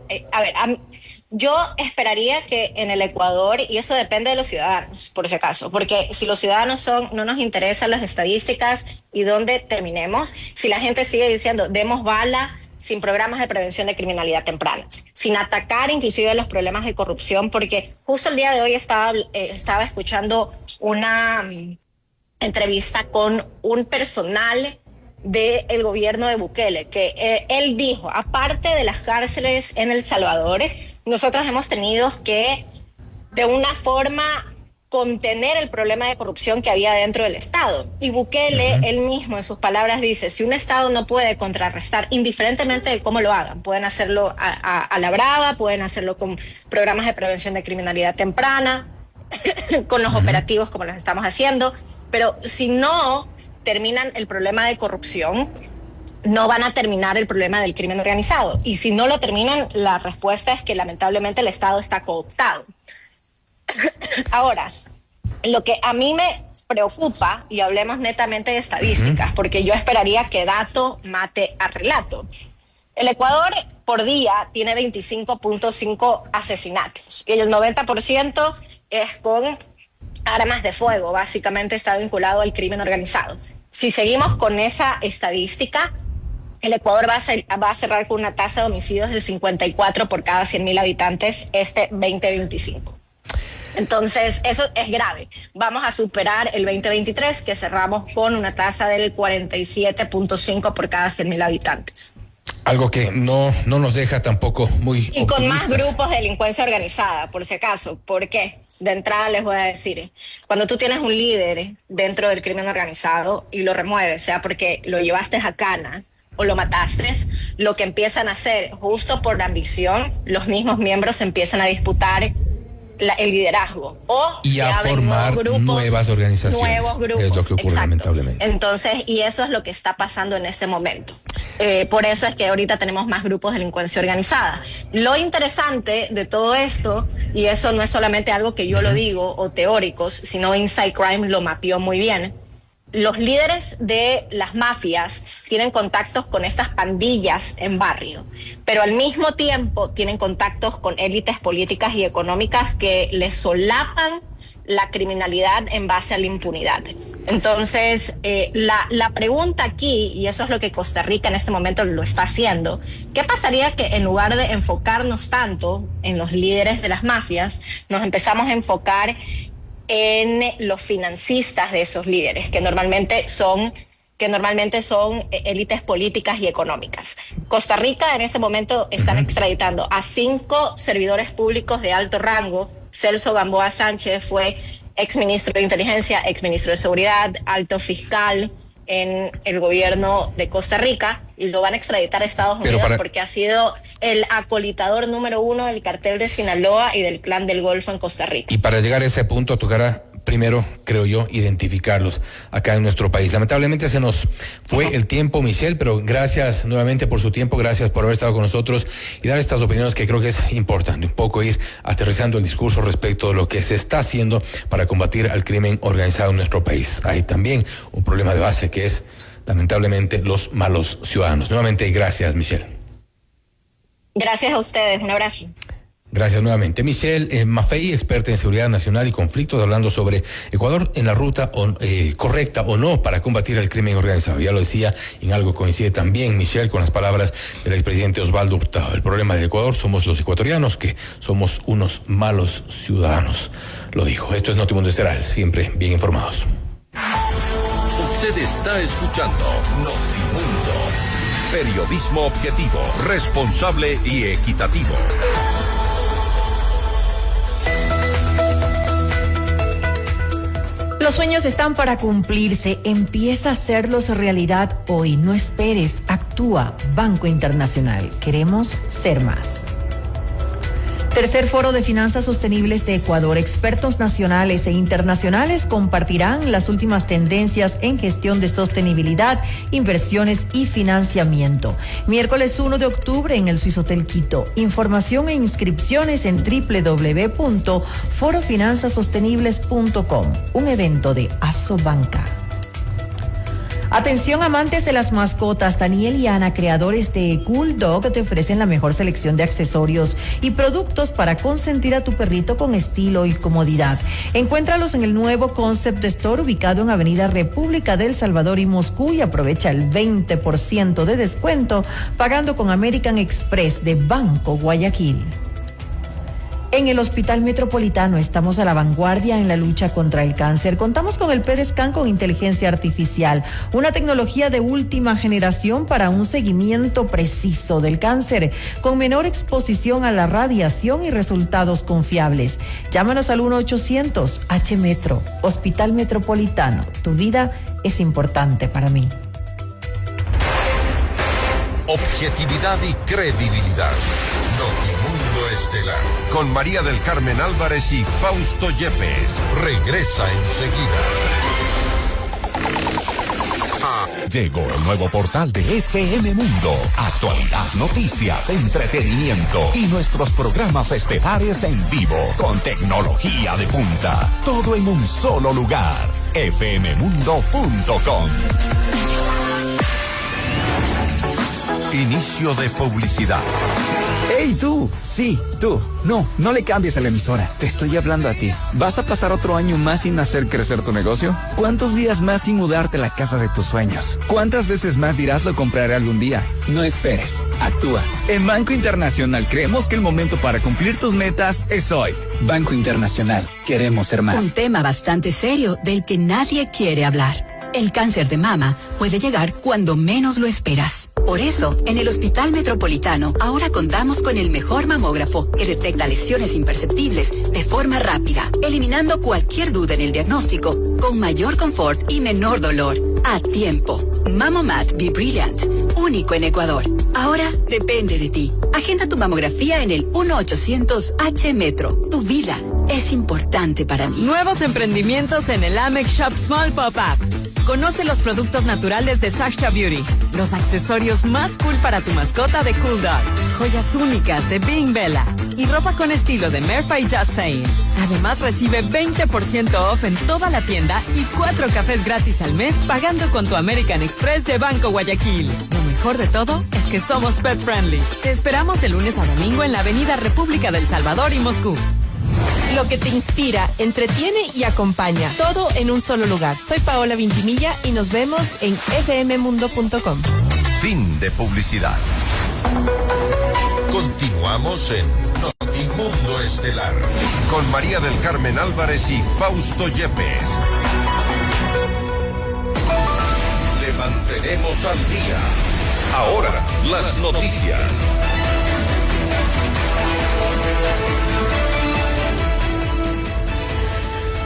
yo esperaría que en el Ecuador, y eso depende de los ciudadanos, por si acaso, porque si los ciudadanos no nos interesan las estadísticas y dónde terminemos, si la gente sigue diciendo, demos bala, sin programas de prevención de criminalidad temprana, sin atacar inclusive los problemas de corrupción, porque justo el día de hoy estaba escuchando una entrevista con un personal del gobierno de Bukele, que él dijo, aparte de las cárceles en El Salvador, nosotros hemos tenido que, de una forma, contener el problema de corrupción que había dentro del Estado. Y Bukele, él mismo en sus palabras dice, si un Estado no puede contrarrestar, indiferentemente de cómo lo hagan, pueden hacerlo a la brava, pueden hacerlo con programas de prevención de criminalidad temprana, con los operativos como los estamos haciendo, pero si no terminan el problema de corrupción, no van a terminar el problema del crimen organizado. Y si no lo terminan, la respuesta es que lamentablemente el Estado está cooptado. Ahora, lo que a mí me preocupa, y hablemos netamente de estadísticas, porque yo esperaría que dato mate a relato. El Ecuador por día tiene 25.5 asesinatos y el 90% es con armas de fuego, básicamente está vinculado al crimen organizado. Si seguimos con esa estadística, el Ecuador va a cerrar con una tasa de homicidios de 54 por cada 100.000 habitantes este 2025. Entonces, eso es grave. Vamos a superar el 2023, que cerramos con una tasa del 47.5 por cada 100.000 habitantes. Algo que no nos deja tampoco muy Y optimistas. con más grupos de delincuencia organizada, por si acaso. ¿Por qué? De entrada les voy a decir, cuando tú tienes un líder dentro del crimen organizado y lo remueves, sea porque lo llevaste a cana o lo mataste, lo que empiezan a hacer, justo por la ambición, los mismos miembros empiezan a disputar el liderazgo y a formar nuevas organizaciones. Nuevos grupos. Es lo que ocurre, exacto, lamentablemente. Entonces, y eso es lo que está pasando en este momento. Por eso es que ahorita tenemos más grupos de delincuencia organizada. Lo interesante de todo esto, y eso no es solamente algo que yo lo digo o teóricos, sino Inside Crime lo mapeó muy bien. Los líderes de las mafias tienen contactos con estas pandillas en barrio, pero al mismo tiempo tienen contactos con élites políticas y económicas que les solapan la criminalidad en base a la impunidad. Entonces, la pregunta aquí, y eso es lo que Costa Rica en este momento lo está haciendo, ¿qué pasaría que en lugar de enfocarnos tanto en los líderes de las mafias, nos empezamos a enfocar en los financistas de esos líderes, que normalmente son élites políticas y económicas? Costa Rica en este momento están extraditando a 5 servidores públicos de alto rango. Celso Gamboa Sánchez fue exministro de Inteligencia, exministro de Seguridad, alto fiscal en el gobierno de Costa Rica, y lo van a extraditar a Estados Unidos porque ha sido el acolitador número 1 del cartel de Sinaloa y del Clan del Golfo en Costa Rica. Y para llegar a ese punto tocará primero, creo yo, identificarlos acá en nuestro país. Lamentablemente se nos fue el tiempo, Michelle, pero gracias nuevamente por su tiempo, gracias por haber estado con nosotros y dar estas opiniones que creo que es importante, un poco ir aterrizando el discurso respecto de lo que se está haciendo para combatir al crimen organizado en nuestro país. Hay también un problema de base que es, lamentablemente, los malos ciudadanos. Nuevamente, gracias, Michelle. Gracias a ustedes, un abrazo. Gracias nuevamente. Michelle Maffei, experta en seguridad nacional y conflictos, hablando sobre Ecuador en la ruta correcta o no para combatir el crimen organizado. Ya lo decía, y en algo coincide también Michelle con las palabras del expresidente Osvaldo Hurtado. El problema del Ecuador somos los ecuatorianos, que somos unos malos ciudadanos. Lo dijo. Esto es Notimundo Estelar, siempre bien informados. Usted está escuchando Notimundo. Periodismo objetivo, responsable y equitativo. Los sueños están para cumplirse. Empieza a hacerlos realidad hoy. No esperes. Actúa. Banco Internacional. Queremos ser más. Tercer Foro de Finanzas Sostenibles de Ecuador. Expertos nacionales e internacionales compartirán las últimas tendencias en gestión de sostenibilidad, inversiones y financiamiento. Miércoles 1 de octubre en el Swiss Hotel Quito. Información e inscripciones en www.forofinanzasostenibles.com. Un evento de Asobanca. Atención amantes de las mascotas, Daniel y Ana, creadores de Cool Dog, te ofrecen la mejor selección de accesorios y productos para consentir a tu perrito con estilo y comodidad. Encuéntralos en el nuevo Concept Store ubicado en Avenida República del Salvador y Moscú y aprovecha el 20% de descuento pagando con American Express de Banco Guayaquil. En el Hospital Metropolitano estamos a la vanguardia en la lucha contra el cáncer. Contamos con el PET-Scan con inteligencia artificial, una tecnología de última generación para un seguimiento preciso del cáncer, con menor exposición a la radiación y resultados confiables. Llámanos al 1-800-H-Metro. Hospital Metropolitano. Tu vida es importante para mí. Objetividad y credibilidad. Notimundo Estelar. Con María del Carmen Álvarez y Fausto Yepes. Regresa enseguida. Llegó el nuevo portal de FM Mundo. Actualidad, noticias, entretenimiento y nuestros programas estelares en vivo. Con tecnología de punta. Todo en un solo lugar. fmmundo.com. Inicio de publicidad. ¡Ey, tú! Sí, tú. No le cambies a la emisora. Te estoy hablando a ti. ¿Vas a pasar otro año más sin hacer crecer tu negocio? ¿Cuántos días más sin mudarte a la casa de tus sueños? ¿Cuántas veces más dirás lo compraré algún día? No esperes. Actúa. En Banco Internacional creemos que el momento para cumplir tus metas es hoy. Banco Internacional. Queremos ser más. Un tema bastante serio del que nadie quiere hablar. El cáncer de mama puede llegar cuando menos lo esperas. Por eso, en el Hospital Metropolitano ahora contamos con el mejor mamógrafo que detecta lesiones imperceptibles de forma rápida, eliminando cualquier duda en el diagnóstico, con mayor confort y menor dolor. A tiempo. Mamomat Be Brilliant, único en Ecuador. Ahora depende de ti. Agenda tu mamografía en el 1-800-H-Metro. Tu vida es importante para mí. Nuevos emprendimientos en el Amex Shop Small Pop-Up. Conoce los productos naturales de Sasha Beauty, los accesorios más cool para tu mascota de Cool Dog, joyas únicas de Being Bella y ropa con estilo de Merfa y Just Saying. Además recibe 20% off en toda la tienda y 4 cafés gratis al mes pagando con tu American Express de Banco Guayaquil. Lo mejor de todo es que somos pet friendly. Te esperamos de lunes a domingo en la avenida República del Salvador y Moscú. Lo que te inspira, entretiene y acompaña. Todo en un solo lugar. Soy Paola Vintimilla y nos vemos en fmmundo.com. Fin de publicidad. Continuamos en Notimundo Estelar con María del Carmen Álvarez y Fausto Yepes. Le mantenemos al día. Ahora, las noticias.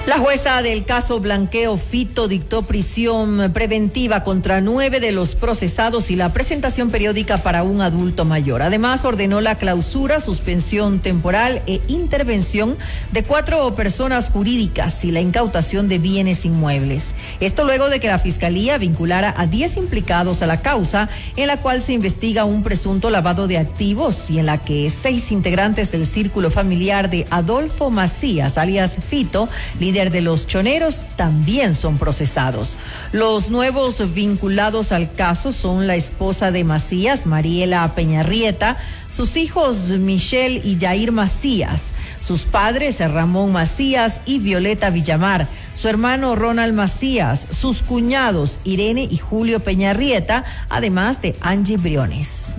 La jueza del caso Blanqueo Fito dictó prisión preventiva contra 9 de los procesados y la presentación periódica para un adulto mayor. Además, ordenó la clausura, suspensión temporal e intervención de 4 personas jurídicas y la incautación de bienes inmuebles. Esto luego de que la Fiscalía vinculara a 10 implicados a la causa, en la cual se investiga un presunto lavado de activos y en la que 6 integrantes del círculo familiar de Adolfo Macías, alias Fito, líder de los choneros, también son procesados. Los nuevos vinculados al caso son la esposa de Macías, Mariela Peñarrieta, sus hijos Michelle y Jair Macías, sus padres Ramón Macías y Violeta Villamar, su hermano Ronald Macías, sus cuñados Irene y Julio Peñarrieta, además de Angie Briones.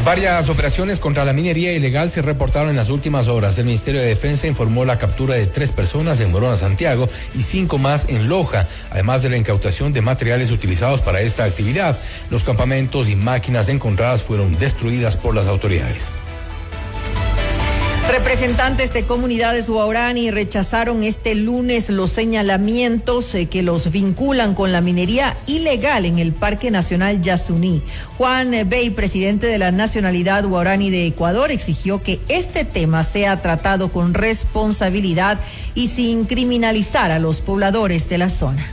Varias operaciones contra la minería ilegal se reportaron en las últimas horas. El Ministerio de Defensa informó la captura de 3 personas en Morona, Santiago, y 5 más en Loja, además de la incautación de materiales utilizados para esta actividad. Los campamentos y máquinas encontradas fueron destruidas por las autoridades. Representantes de comunidades guaraní rechazaron este lunes los señalamientos que los vinculan con la minería ilegal en el Parque Nacional Yasuní. Juan Bey, presidente de la Nacionalidad Guaraní de Ecuador, exigió que este tema sea tratado con responsabilidad y sin criminalizar a los pobladores de la zona.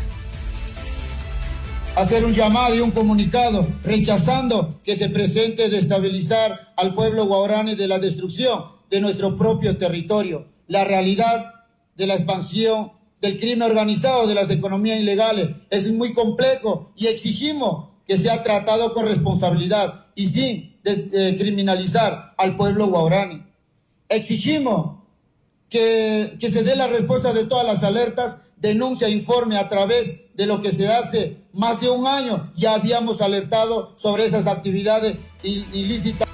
Hacer un llamado y un comunicado rechazando que se presente destabilizar al pueblo guaraní de la destrucción de nuestro propio territorio, la realidad de la expansión del crimen organizado, de las economías ilegales, es muy complejo y exigimos que sea tratado con responsabilidad y sin criminalizar al pueblo guaraní. Exigimos que se dé la respuesta de todas las alertas, denuncia, informe a través de lo que se hace más de un año. Ya habíamos alertado sobre esas actividades ilícitas.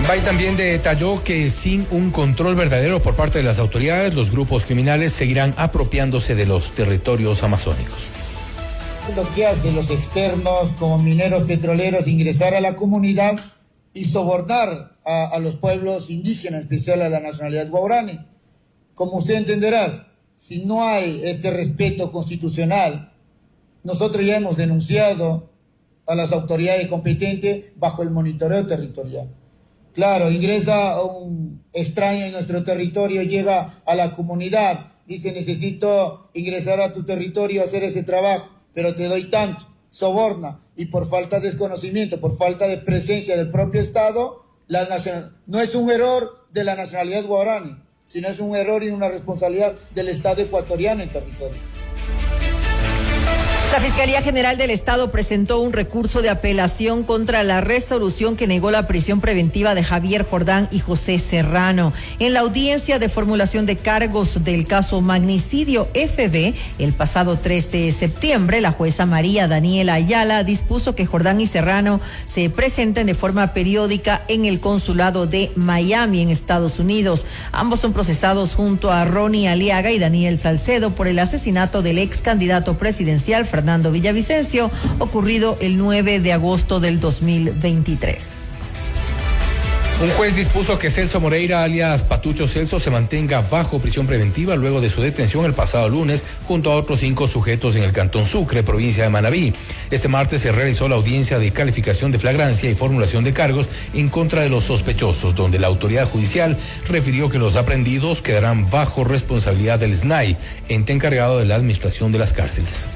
Bay también detalló que sin un control verdadero por parte de las autoridades, los grupos criminales seguirán apropiándose de los territorios amazónicos. Lo que hacen los externos como mineros petroleros, ingresar a la comunidad y sobornar a los pueblos indígenas, en especial a la nacionalidad guaraní. Como usted entenderá, si no hay este respeto constitucional, nosotros ya hemos denunciado a las autoridades competentes bajo el monitoreo territorial. Claro, ingresa un extraño en nuestro territorio, llega a la comunidad, dice necesito ingresar a tu territorio, hacer ese trabajo, pero te doy tanto, soborna, y por falta de desconocimiento, por falta de presencia del propio Estado, no es un error de la nacionalidad guaraní, sino es un error y una responsabilidad del Estado ecuatoriano en territorio. La Fiscalía General del Estado presentó un recurso de apelación contra la resolución que negó la prisión preventiva de Javier Jordán y José Serrano. En la audiencia de formulación de cargos del caso Magnicidio FB, el pasado 3 de septiembre, la jueza María Daniela Ayala dispuso que Jordán y Serrano se presenten de forma periódica en el consulado de Miami, en Estados Unidos. Ambos son procesados junto a Ronnie Aliaga y Daniel Salcedo por el asesinato del ex candidato presidencial Fernando Villavicencio, ocurrido el 9 de agosto del 2023. Un juez dispuso que Celso Moreira, alias Patucho Celso, se mantenga bajo prisión preventiva luego de su detención el pasado lunes junto a otros 5 sujetos en el Cantón Sucre, provincia de Manabí. Este martes se realizó la audiencia de calificación de flagrancia y formulación de cargos en contra de los sospechosos, donde la autoridad judicial refirió que los aprehendidos quedarán bajo responsabilidad del SNAI, ente encargado de la administración de las cárceles.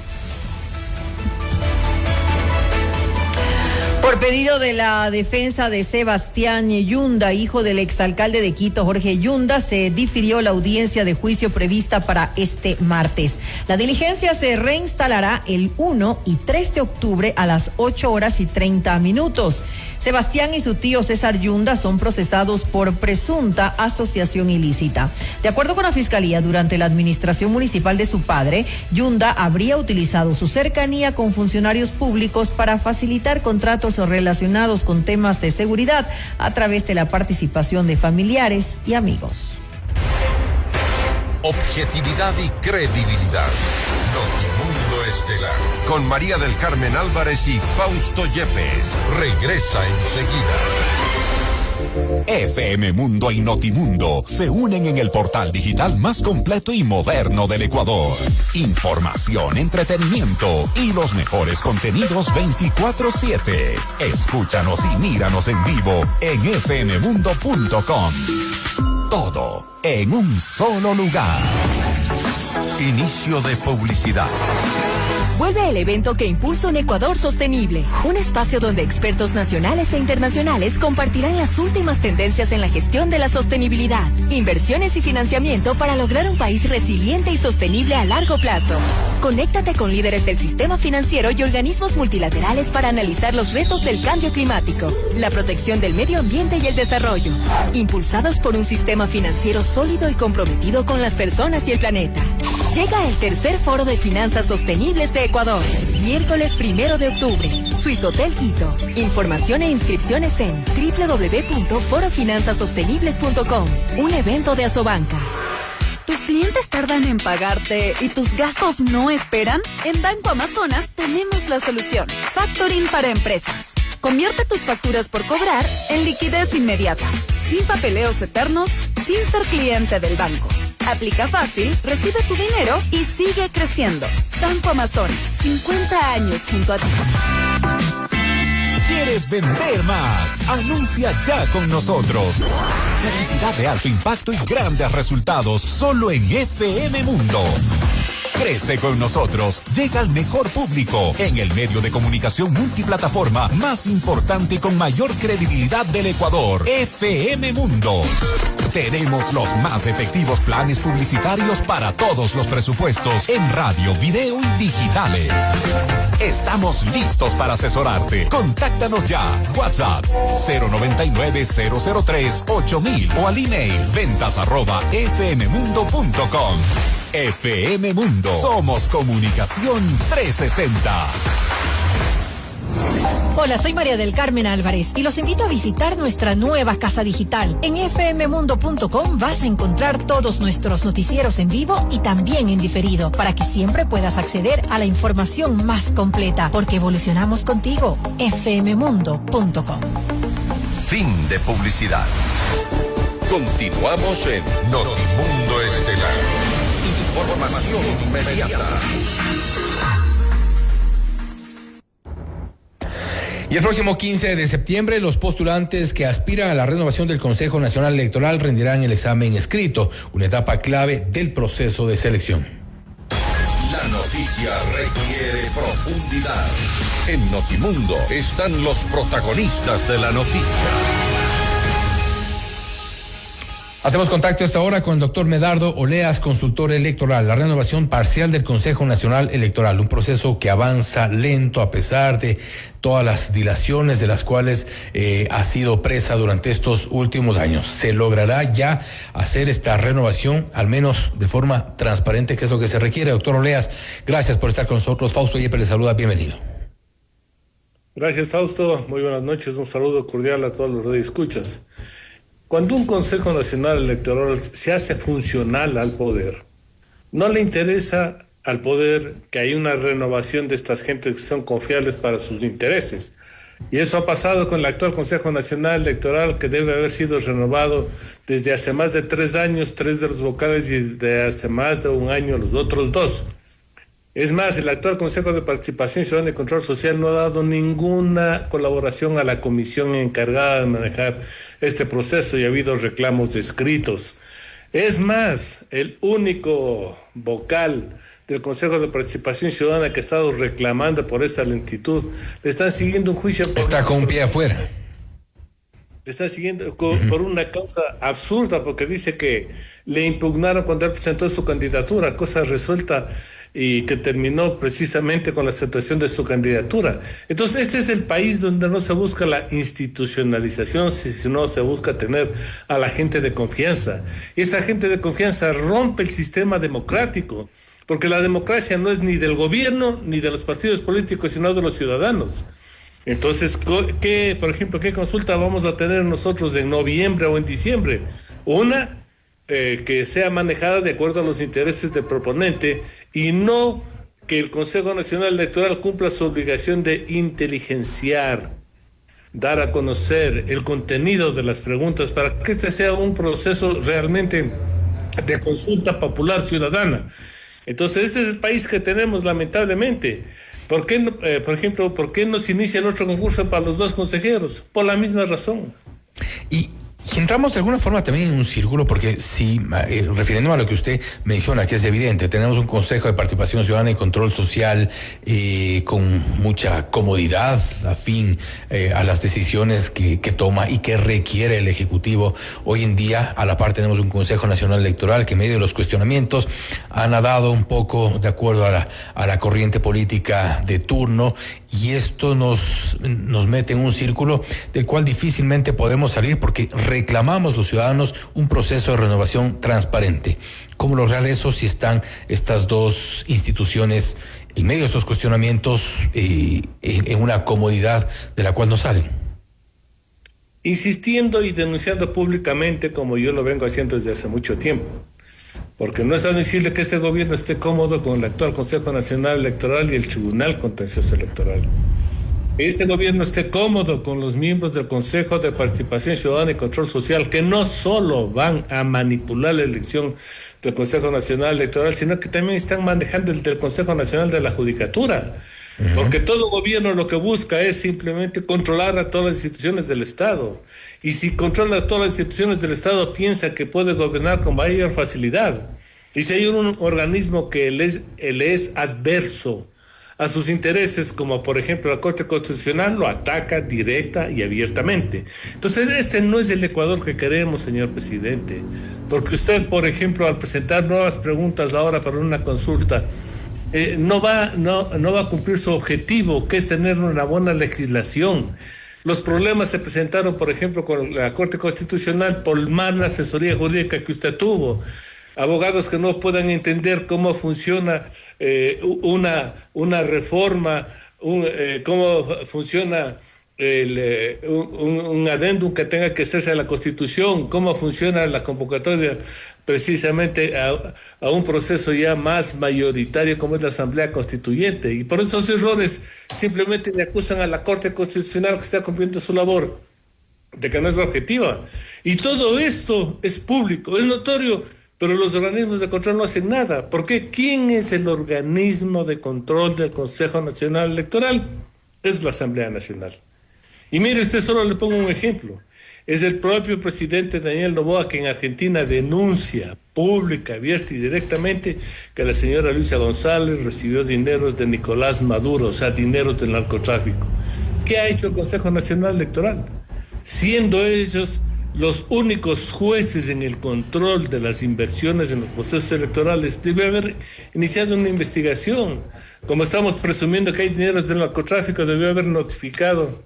Por pedido de la defensa de Sebastián Yunda, hijo del exalcalde de Quito, Jorge Yunda, se difirió la audiencia de juicio prevista para este martes. La diligencia se reinstalará el 1 y 3 de octubre a las 8:30. Sebastián y su tío César Yunda son procesados por presunta asociación ilícita. De acuerdo con la Fiscalía, durante la administración municipal de su padre, Yunda habría utilizado su cercanía con funcionarios públicos para facilitar contratos relacionados con temas de seguridad a través de la participación de familiares y amigos. Objetividad y credibilidad. Notimundo Estelar. Con María del Carmen Álvarez y Fausto Yepes. Regresa enseguida. FM Mundo y Notimundo se unen en el portal digital más completo y moderno del Ecuador. Información, entretenimiento y los mejores contenidos 24/7. Escúchanos y míranos en vivo en fmmundo.com. Todo en un solo lugar. Inicio de publicidad. Vuelve el evento que impulsa un Ecuador sostenible, un espacio donde expertos nacionales e internacionales compartirán las últimas tendencias en la gestión de la sostenibilidad, inversiones y financiamiento para lograr un país resiliente y sostenible a largo plazo. Conéctate con líderes del sistema financiero y organismos multilaterales para analizar los retos del cambio climático, la protección del medio ambiente y el desarrollo, impulsados por un sistema financiero sólido y comprometido con las personas y el planeta. Llega el tercer Foro de Finanzas Sostenibles de Ecuador, miércoles 1 de octubre, Swiss Hotel Quito. Información e inscripciones en www.forofinanzasostenibles.com, un evento de Asobanca. ¿Tus clientes tardan en pagarte y tus gastos no esperan? En Banco Amazonas tenemos la solución. Factoring para empresas. Convierte tus facturas por cobrar en liquidez inmediata, sin papeleos eternos, sin ser cliente del banco. Aplica fácil, recibe tu dinero y sigue creciendo. Banco Amazonas, 50 años junto a ti. ¿Quieres vender más? Anuncia ya con nosotros. Publicidad de alto impacto y grandes resultados solo en FM Mundo. Crece con nosotros, llega al mejor público en el medio de comunicación multiplataforma más importante y con mayor credibilidad del Ecuador, FM Mundo. Tenemos los más efectivos planes publicitarios para todos los presupuestos en radio, video y digitales. Estamos listos para asesorarte. Contáctanos ya. WhatsApp 099-003-8000 o al email ventas@fmmundo.com. FM Mundo. Somos Comunicación 360. Hola, soy María del Carmen Álvarez y los invito a visitar nuestra nueva casa digital. En fmmundo.com vas a encontrar todos nuestros noticieros en vivo y también en diferido, para que siempre puedas acceder a la información más completa, porque evolucionamos contigo. fmmundo.com. Fin de publicidad. Continuamos en Notimundo Estelar. Información inmediata. Y el próximo 15 de septiembre, los postulantes que aspiran a la renovación del Consejo Nacional Electoral rendirán el examen escrito, una etapa clave del proceso de selección. La noticia requiere profundidad. En Notimundo están los protagonistas de la noticia. Hacemos contacto a esta hora con el doctor Medardo Oleas, consultor electoral. La renovación parcial del Consejo Nacional Electoral, un proceso que avanza lento a pesar de todas las dilaciones de las cuales ha sido presa durante estos últimos años. ¿Se logrará ya hacer esta renovación, al menos de forma transparente, que es lo que se requiere? Doctor Oleas, gracias por estar con nosotros. Fausto Yepes le saluda, bienvenido. Gracias, Fausto. Muy buenas noches. Un saludo cordial a todos los radioescuchas. Cuando un Consejo Nacional Electoral se hace funcional al poder, no le interesa al poder que haya una renovación de estas gentes que son confiables para sus intereses. Y eso ha pasado con el actual Consejo Nacional Electoral, que debe haber sido renovado desde hace más de 3 años, 3 de los vocales, y desde hace más de 1 año los otros 2. Es más, el actual Consejo de Participación Ciudadana y Control Social no ha dado ninguna colaboración a la comisión encargada de manejar este proceso y ha habido reclamos escritos. Es más, el único vocal del Consejo de Participación Ciudadana que ha estado reclamando por esta lentitud, le están siguiendo un juicio. Está con un pie afuera. Le está siguiendo por una causa absurda, porque dice que le impugnaron cuando él presentó su candidatura, cosa resuelta y que terminó precisamente con la aceptación de su candidatura. Entonces, este es el país donde no se busca la institucionalización, sino se busca tener a la gente de confianza. Y esa gente de confianza rompe el sistema democrático, porque la democracia no es ni del gobierno ni de los partidos políticos, sino de los ciudadanos. Entonces, por ejemplo, ¿qué consulta vamos a tener nosotros en noviembre o en diciembre? Una que sea manejada de acuerdo a los intereses del proponente y no que el Consejo Nacional Electoral cumpla su obligación de inteligenciar, dar a conocer el contenido de las preguntas para que este sea un proceso realmente de consulta popular ciudadana. Entonces, este es el país que tenemos, lamentablemente. ¿Por qué no, por ejemplo, por qué no se inicia el otro concurso para los 2 consejeros? Por la misma razón. Y entramos de alguna forma también en un círculo, porque si, refiriéndome a lo que usted menciona, que es evidente, tenemos un Consejo de Participación Ciudadana y Control Social con mucha comodidad afín a las decisiones que toma y que requiere el Ejecutivo. Hoy en día, a la par, tenemos un Consejo Nacional Electoral que en medio de los cuestionamientos ha nadado un poco de acuerdo a la corriente política de turno, y esto nos mete en un círculo del cual difícilmente podemos salir, porque reclamamos los ciudadanos un proceso de renovación transparente. ¿Cómo lograr eso si están estas 2 instituciones en medio de estos cuestionamientos en una comodidad de la cual no salen? Insistiendo y denunciando públicamente, como yo lo vengo haciendo desde hace mucho tiempo. Porque no es admisible que este gobierno esté cómodo con el actual Consejo Nacional Electoral y el Tribunal Contencioso Electoral. Este gobierno esté cómodo con los miembros del Consejo de Participación Ciudadana y Control Social, que no solo van a manipular la elección del Consejo Nacional Electoral, sino que también están manejando el del Consejo Nacional de la Judicatura. Porque todo gobierno lo que busca es simplemente controlar a todas las instituciones del Estado. Y si controla a todas las instituciones del Estado, piensa que puede gobernar con mayor facilidad. Y si hay un organismo que le es adverso a sus intereses, como por ejemplo la Corte Constitucional, lo ataca directa y abiertamente. Entonces, este no es el Ecuador que queremos, señor presidente. Porque usted, por ejemplo, al presentar nuevas preguntas ahora para una consulta, no va a cumplir su objetivo, que es tener una buena legislación. Los problemas se presentaron, por ejemplo, con la Corte Constitucional por mala asesoría jurídica que usted tuvo. Abogados que no puedan entender cómo funciona una reforma, cómo funciona un adendum que tenga que hacerse a la Constitución, cómo funciona la convocatoria precisamente a un proceso ya más mayoritario como es la Asamblea Constituyente. Y por esos errores simplemente le acusan a la Corte Constitucional que está cumpliendo su labor, de que no es objetiva. Y todo esto es público, es notorio, pero los organismos de control no hacen nada. ¿Por qué? ¿Quién es el organismo de control del Consejo Nacional Electoral? Es la Asamblea Nacional. Y mire, usted, solo le pongo un ejemplo. Es el propio presidente Daniel Noboa que en Argentina denuncia pública, abierta y directamente que la señora Luisa González recibió dineros de Nicolás Maduro, o sea, dineros del narcotráfico. ¿Qué ha hecho el Consejo Nacional Electoral? Siendo ellos los únicos jueces en el control de las inversiones en los procesos electorales. Debe haber iniciado una investigación. Como estamos presumiendo que hay dinero del narcotráfico, debe haber notificado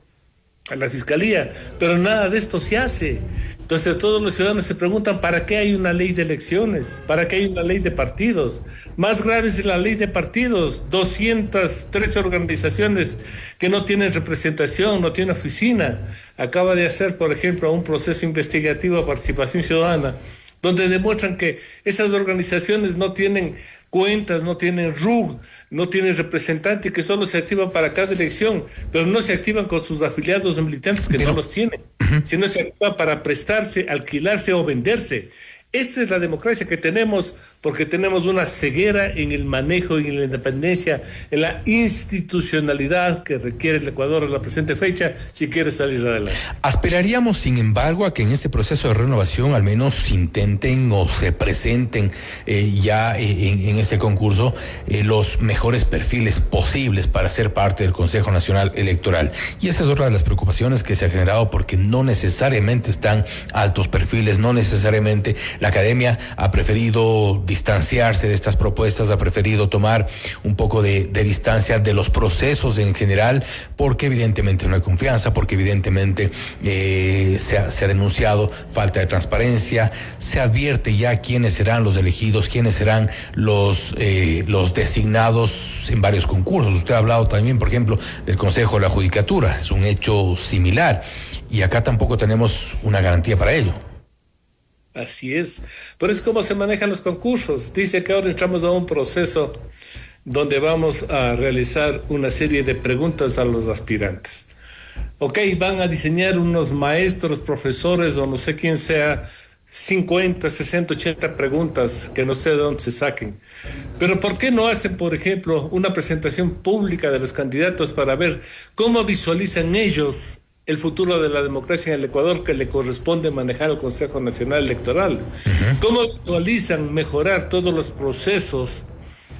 a la Fiscalía, pero nada de esto se hace. Entonces todos los ciudadanos se preguntan ¿para qué hay una ley de elecciones? ¿Para qué hay una ley de partidos? Más grave es la ley de partidos, 213 organizaciones que no tienen representación, no tienen oficina. Acaba de hacer, por ejemplo, un proceso investigativo de participación ciudadana, donde demuestran que esas organizaciones no tienen cuentas, no tienen RUG, no tienen representantes, que solo se activan para cada elección, pero no se activan con sus afiliados o militantes que no los tienen, sino se activan para prestarse, alquilarse o venderse. Esta es la democracia que tenemos, porque tenemos una ceguera en el manejo y en la independencia, en la institucionalidad que requiere el Ecuador en la presente fecha si quiere salir adelante. Aspiraríamos, sin embargo, a que en este proceso de renovación al menos intenten o se presenten ya en este concurso los mejores perfiles posibles para ser parte del Consejo Nacional Electoral. Y esa es otra de las preocupaciones que se ha generado, porque no necesariamente están altos perfiles, no necesariamente. La academia ha preferido distanciarse de estas propuestas, ha preferido tomar un poco de distancia de los procesos en general, porque evidentemente no hay confianza, porque evidentemente se ha denunciado falta de transparencia, se advierte ya quiénes serán los elegidos, quiénes serán los designados en varios concursos. Usted ha hablado también, por ejemplo, del Consejo de la Judicatura, es un hecho similar, y acá tampoco tenemos una garantía para ello. Así es, pero es como se manejan los concursos. Dice que ahora entramos a un proceso donde vamos a realizar una serie de preguntas a los aspirantes. Ok, van a diseñar unos maestros, profesores o no sé quién sea, 50, 60, 80 preguntas que no sé de dónde se saquen. Pero ¿por qué no hacen, por ejemplo, una presentación pública de los candidatos para ver cómo visualizan ellos el futuro de la democracia en el Ecuador que le corresponde manejar al Consejo Nacional Electoral? ¿Cómo visualizan mejorar todos los procesos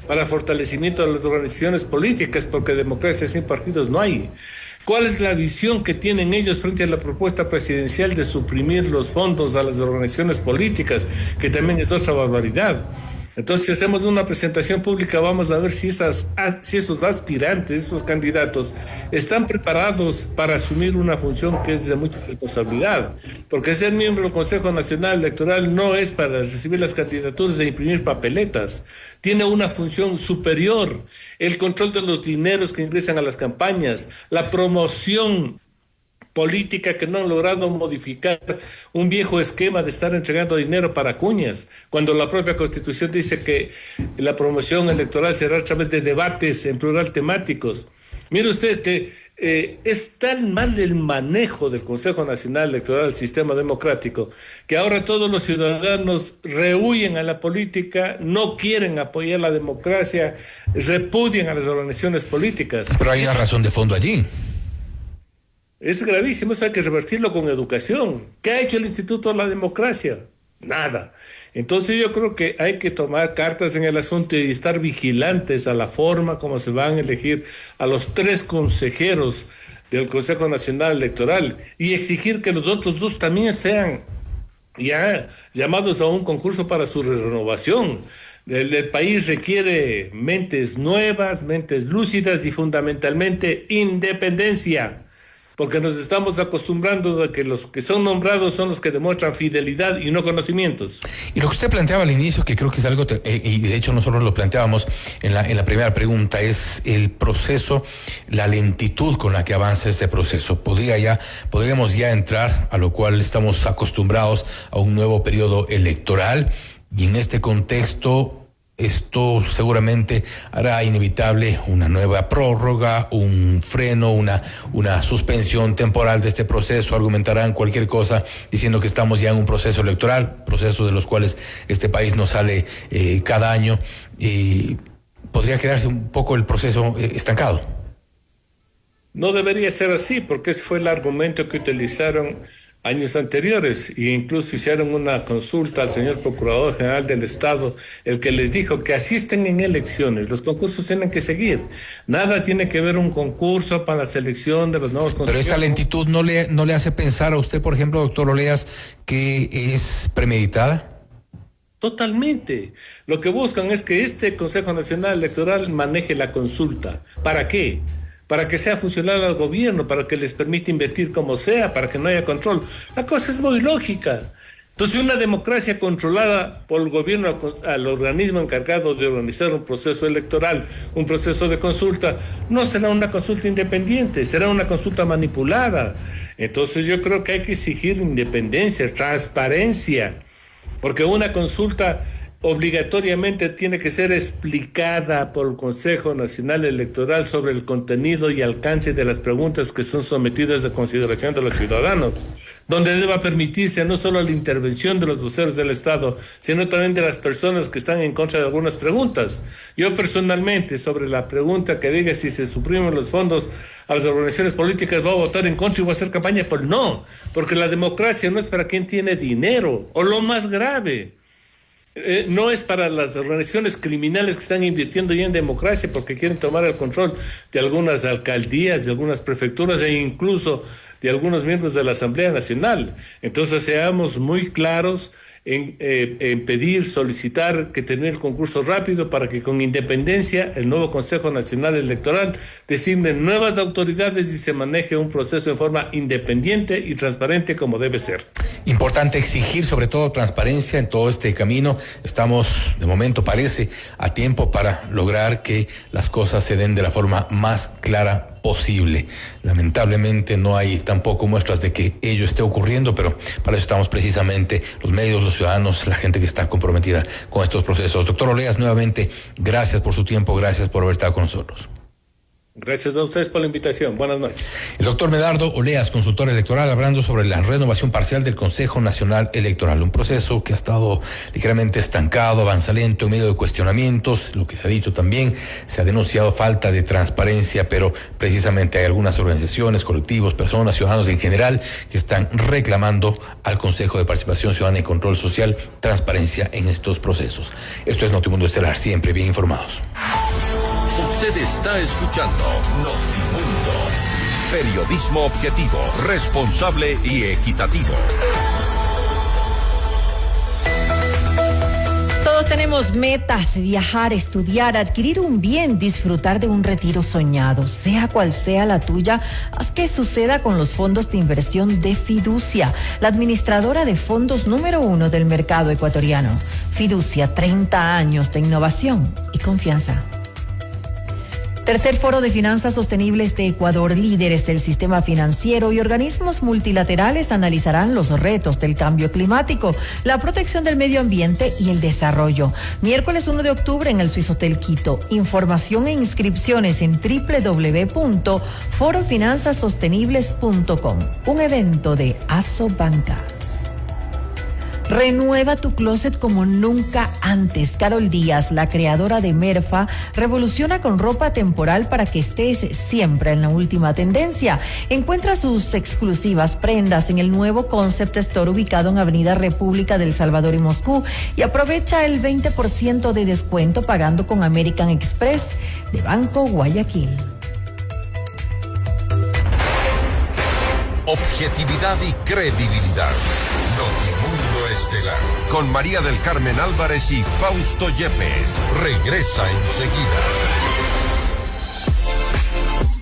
para fortalecimiento de las organizaciones políticas? Porque democracia sin partidos no hay. ¿Cuál es la visión que tienen ellos frente a la propuesta presidencial de suprimir los fondos a las organizaciones políticas, que también es otra barbaridad? Entonces, si hacemos una presentación pública, vamos a ver si esos aspirantes, esos candidatos, están preparados para asumir una función que es de mucha responsabilidad. Porque ser miembro del Consejo Nacional Electoral no es para recibir las candidaturas e imprimir papeletas. Tiene una función superior: el control de los dineros que ingresan a las campañas, la promoción política, que no han logrado modificar un viejo esquema de estar entregando dinero para cuñas, cuando la propia Constitución dice que la promoción electoral será a través de debates en plural temáticos. Mire usted que es tan mal el manejo del Consejo Nacional Electoral, el sistema democrático, que ahora todos los ciudadanos rehuyen a la política, no quieren apoyar la democracia, repudian a las organizaciones políticas. Pero hay una razón de fondo allí. Es gravísimo, eso hay que revertirlo con educación. ¿Qué ha hecho el Instituto de la Democracia? Nada. Entonces yo creo que hay que tomar cartas en el asunto y estar vigilantes a la forma como se van a elegir a los 3 consejeros del Consejo Nacional Electoral, y exigir que los otros 2 también sean ya llamados a un concurso para su renovación. El país requiere mentes nuevas, mentes lúcidas y fundamentalmente independencia, porque nos estamos acostumbrando a que los que son nombrados son los que demuestran fidelidad y no conocimientos. Y lo que usted planteaba al inicio, que creo que es algo, y de hecho nosotros lo planteábamos en la primera pregunta, es el proceso, la lentitud con la que avanza este proceso. Podríamos ya entrar, a lo cual estamos acostumbrados, a un nuevo periodo electoral, y en este contexto esto seguramente hará inevitable una nueva prórroga, un freno, una suspensión temporal de este proceso. Argumentarán cualquier cosa diciendo que estamos ya en un proceso electoral, procesos de los cuales este país no sale cada año, y podría quedarse un poco el proceso estancado. No debería ser así, porque ese fue el argumento que utilizaron años anteriores, e incluso hicieron una consulta al señor Procurador General del Estado, el que les dijo que asisten en elecciones, los concursos tienen que seguir, nada tiene que ver un concurso para la selección de los nuevos consejeros. Pero esta lentitud no le hace pensar a usted, por ejemplo, doctor Oleas, que es premeditada. Totalmente. Lo que buscan es que este Consejo Nacional Electoral maneje la consulta. ¿Para qué? Para que sea funcional al gobierno, para que les permita invertir como sea, para que no haya control. La cosa es muy lógica. Entonces, una democracia controlada por el gobierno al organismo encargado de organizar un proceso electoral, un proceso de consulta, no será una consulta independiente, será una consulta manipulada. Entonces, yo creo que hay que exigir independencia, transparencia, porque una consulta obligatoriamente tiene que ser explicada por el Consejo Nacional Electoral sobre el contenido y alcance de las preguntas que son sometidas a consideración de los ciudadanos, donde deba permitirse no solo la intervención de los voceros del Estado, sino también de las personas que están en contra de algunas preguntas. Yo personalmente, sobre la pregunta que diga si se suprimen los fondos a las organizaciones políticas, voy a votar en contra y voy a hacer campaña por no, porque la democracia no es para quien tiene dinero, o lo más grave, no es para las organizaciones criminales que están invirtiendo ya en democracia porque quieren tomar el control de algunas alcaldías, de algunas prefecturas e incluso de algunos miembros de la Asamblea Nacional. Entonces seamos muy claros en pedir, solicitar que termine el concurso rápido para que con independencia el nuevo Consejo Nacional Electoral designe nuevas autoridades y se maneje un proceso en forma independiente y transparente como debe ser. Importante exigir sobre todo transparencia en todo este camino. Estamos, de momento parece, a tiempo para lograr que las cosas se den de la forma más clara posible. Lamentablemente no hay tampoco muestras de que ello esté ocurriendo, pero para eso estamos precisamente los medios, los ciudadanos, la gente que está comprometida con estos procesos. Doctor Oleas, nuevamente, gracias por su tiempo, gracias por haber estado con nosotros. Gracias a ustedes por la invitación. Buenas noches. El doctor Medardo Oleas, consultor electoral, hablando sobre la renovación parcial del Consejo Nacional Electoral, un proceso que ha estado ligeramente estancado, avanza lento, en medio de cuestionamientos. Lo que se ha dicho también, se ha denunciado falta de transparencia, pero precisamente hay algunas organizaciones, colectivos, personas, ciudadanos en general, que están reclamando al Consejo de Participación Ciudadana y Control Social transparencia en estos procesos. Esto es Notimundo Estelar, siempre bien informados. Usted está escuchando Notimundo. Periodismo objetivo, responsable y equitativo. Todos tenemos metas: viajar, estudiar, adquirir un bien, disfrutar de un retiro soñado. Sea cual sea la tuya, haz que suceda con los fondos de inversión de Fiducia, la administradora de fondos número 1 del mercado ecuatoriano. Fiducia, 30 años de innovación y confianza. Tercer Foro de Finanzas Sostenibles de Ecuador. Líderes del sistema financiero y organismos multilaterales analizarán los retos del cambio climático, la protección del medio ambiente y el desarrollo. Miércoles 1 de octubre en el Swiss Hotel Quito. Información e inscripciones en www.forofinanzasostenibles.com. Un evento de Asobanca. Renueva tu closet como nunca antes. Carol Díaz, la creadora de Merfa, revoluciona con ropa temporal para que estés siempre en la última tendencia. Encuentra sus exclusivas prendas en el nuevo Concept Store ubicado en Avenida República del Salvador y Moscú y aprovecha el 20% de descuento pagando con American Express de Banco Guayaquil. Objetividad y credibilidad. Notimundo Estelar. Con María del Carmen Álvarez y Fausto Yepes. Regresa enseguida.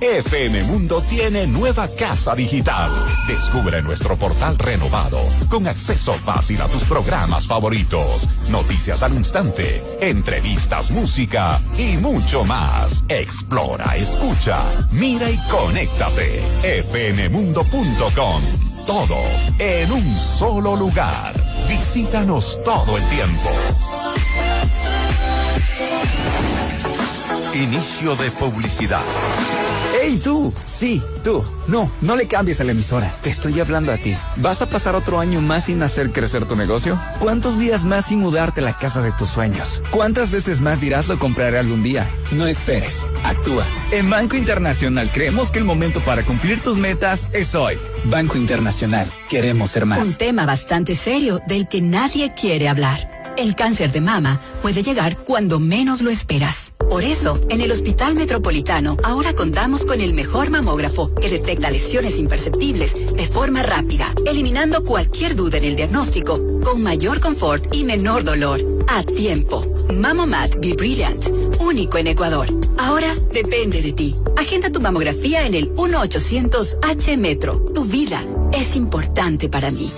FM Mundo tiene nueva casa digital. Descubre nuestro portal renovado, con acceso fácil a tus programas favoritos, noticias al instante, entrevistas, música y mucho más. Explora, escucha, mira y conéctate. fmmundo.com. Todo en un solo lugar. Visítanos todo el tiempo. Inicio de publicidad. ¡Ey, tú! Sí, tú. No le cambies a la emisora. Te estoy hablando a ti. ¿Vas a pasar otro año más sin hacer crecer tu negocio? ¿Cuántos días más sin mudarte a la casa de tus sueños? ¿Cuántas veces más dirás lo compraré algún día? No esperes. Actúa. En Banco Internacional creemos que el momento para cumplir tus metas es hoy. Banco Internacional. Queremos ser más. Un tema bastante serio del que nadie quiere hablar. El cáncer de mama puede llegar cuando menos lo esperas. Por eso, en el Hospital Metropolitano ahora contamos con el mejor mamógrafo que detecta lesiones imperceptibles de forma rápida, eliminando cualquier duda en el diagnóstico, con mayor confort y menor dolor. A tiempo. Mamomat Be Brilliant, único en Ecuador. Ahora depende de ti. Agenda tu mamografía en el 1-800-H-Metro. Tu vida es importante para mí.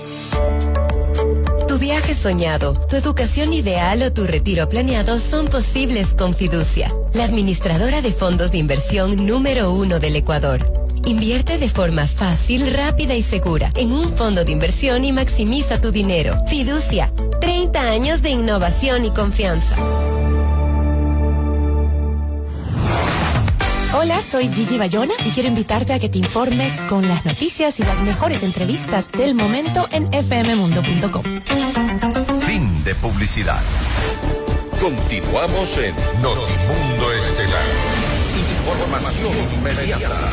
Tu viaje soñado, tu educación ideal o tu retiro planeado son posibles con Fiducia, la administradora de fondos de inversión número 1 del Ecuador. Invierte de forma fácil, rápida y segura en un fondo de inversión y maximiza tu dinero. Fiducia, 30 años de innovación y confianza. Hola, soy Gigi Bayona y quiero invitarte a que te informes con las noticias y las mejores entrevistas del momento en fmmundo.com. Fin de publicidad. Continuamos en Notimundo Estelar. Información inmediata.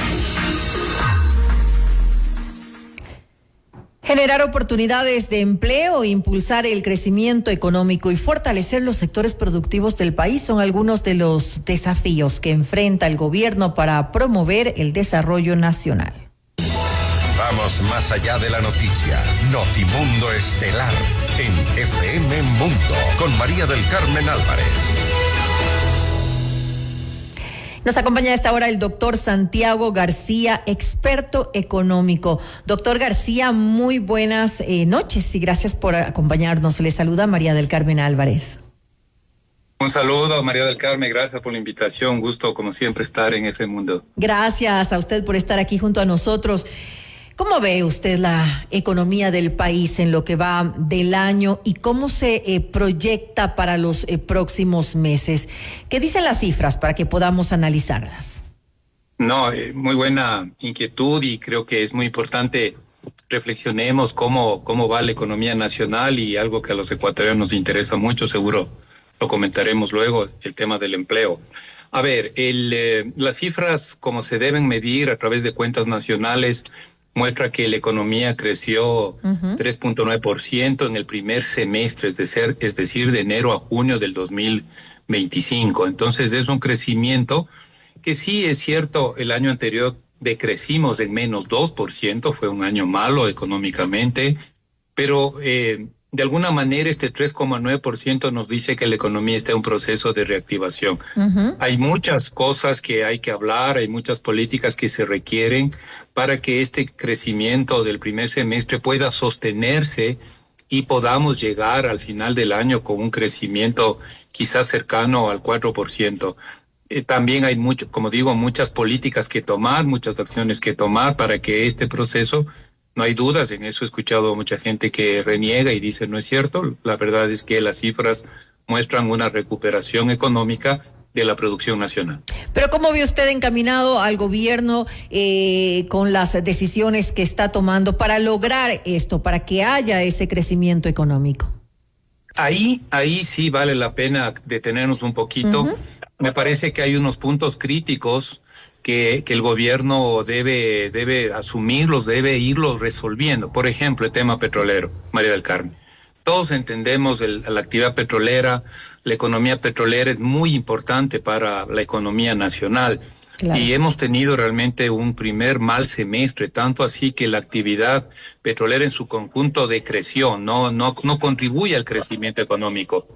Generar oportunidades de empleo, impulsar el crecimiento económico y fortalecer los sectores productivos del país son algunos de los desafíos que enfrenta el gobierno para promover el desarrollo nacional. Vamos más allá de la noticia. Notimundo Estelar en FM Mundo con María del Carmen Álvarez. Nos acompaña a esta hora el doctor Santiago García, experto económico. Doctor García, muy buenas noches y gracias por acompañarnos. Le saluda María del Carmen Álvarez. Un saludo, María del Carmen, gracias por la invitación. Gusto, como siempre, estar en FM Mundo. Gracias a usted por estar aquí junto a nosotros. ¿Cómo ve usted la economía del país en lo que va del año y cómo se proyecta para los próximos meses? ¿Qué dicen las cifras para que podamos analizarlas? No, muy buena inquietud y creo que es muy importante reflexionemos cómo va la economía nacional y algo que a los ecuatorianos nos interesa mucho, seguro lo comentaremos luego, el tema del empleo. A ver, las cifras como se deben medir a través de cuentas nacionales muestra que la economía creció 3.9% en el primer semestre, es decir, de enero a junio del 2025. Entonces es un crecimiento que sí es cierto, el año anterior decrecimos en menos 2%, fue un año malo económicamente, pero de alguna manera este 3.9% nos dice que la economía está en un proceso de reactivación. Hay muchas cosas que hay que hablar, hay muchas políticas que se requieren para que este crecimiento del primer semestre pueda sostenerse y podamos llegar al final del año con un crecimiento quizás cercano al 4%. También hay como digo, muchas políticas que tomar, muchas acciones que tomar para que este proceso. No hay dudas, en eso he escuchado a mucha gente que reniega y dice no es cierto. La verdad es que las cifras muestran una recuperación económica de la producción nacional. Pero ¿cómo ve usted encaminado al gobierno con las decisiones que está tomando para lograr esto, para que haya ese crecimiento económico? Ahí sí vale la pena detenernos un poquito. Me parece que hay unos puntos críticos que el gobierno debe asumirlos, debe irlos resolviendo. Por ejemplo, el tema petrolero, María del Carmen. Todos entendemos la actividad petrolera, la economía petrolera es muy importante para la economía nacional. Claro. Y hemos tenido realmente un primer mal semestre, tanto así que la actividad petrolera en su conjunto decreció, no contribuye al crecimiento económico.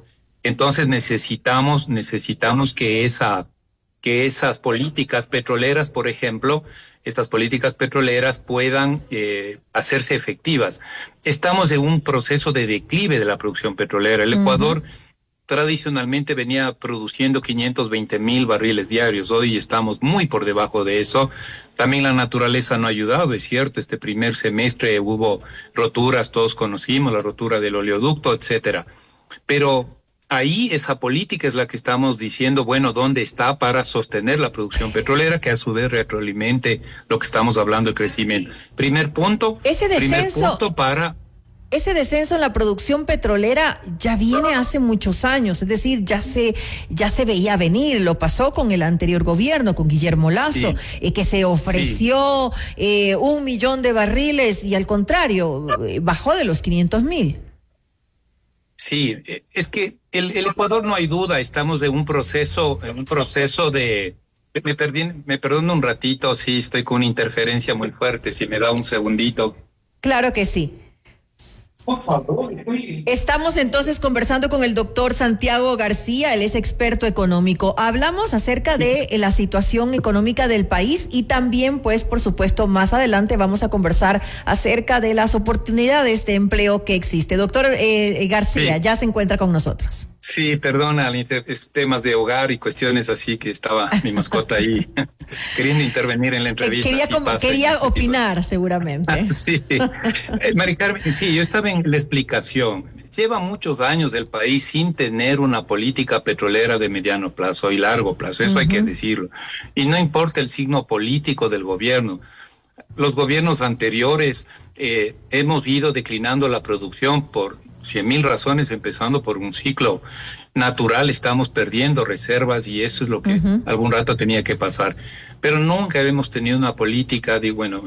Entonces necesitamos que esas políticas petroleras, por ejemplo, estas políticas petroleras puedan hacerse efectivas. Estamos en un proceso de declive de la producción petrolera. El Ecuador tradicionalmente venía produciendo 520,000 barriles diarios. Hoy estamos muy por debajo de eso. También la naturaleza no ha ayudado, es cierto. Este primer semestre hubo roturas, todos conocimos la rotura del oleoducto, etcétera. Pero ahí esa política es la que estamos diciendo, bueno, ¿dónde está para sostener la producción petrolera, que a su vez retroalimente lo que estamos hablando, el crecimiento? Primer punto, Ese descenso en la producción petrolera ya viene hace muchos años, es decir, ya se veía venir. Lo pasó con el anterior gobierno, con Guillermo Lasso, que se ofreció 1 millón de barriles y al contrario, bajó de los 500,000. Sí, es que el Ecuador, no hay duda, estamos en un proceso de... Me perdono un ratito, sí, estoy con una interferencia muy fuerte, si me da un segundito. Claro que sí. Por favor. Estamos entonces conversando con el doctor Santiago García, él es experto económico. Hablamos acerca de la situación económica del país y también, pues, por supuesto, más adelante vamos a conversar acerca de las oportunidades de empleo que existe. Doctor García, ya se encuentra con nosotros. Sí, perdona, temas de hogar y cuestiones así, que estaba mi mascota ahí queriendo intervenir en la entrevista. Quería opinar, seguramente. Sí, Mari Carmen, sí, yo estaba en la explicación. Lleva muchos años el país sin tener una política petrolera de mediano plazo y largo plazo, eso hay que decirlo. Y no importa el signo político del gobierno. Los gobiernos anteriores hemos ido declinando la producción por 100,000 razones, empezando por un ciclo natural, estamos perdiendo reservas y eso es lo que algún rato tenía que pasar. Pero nunca hemos tenido una política,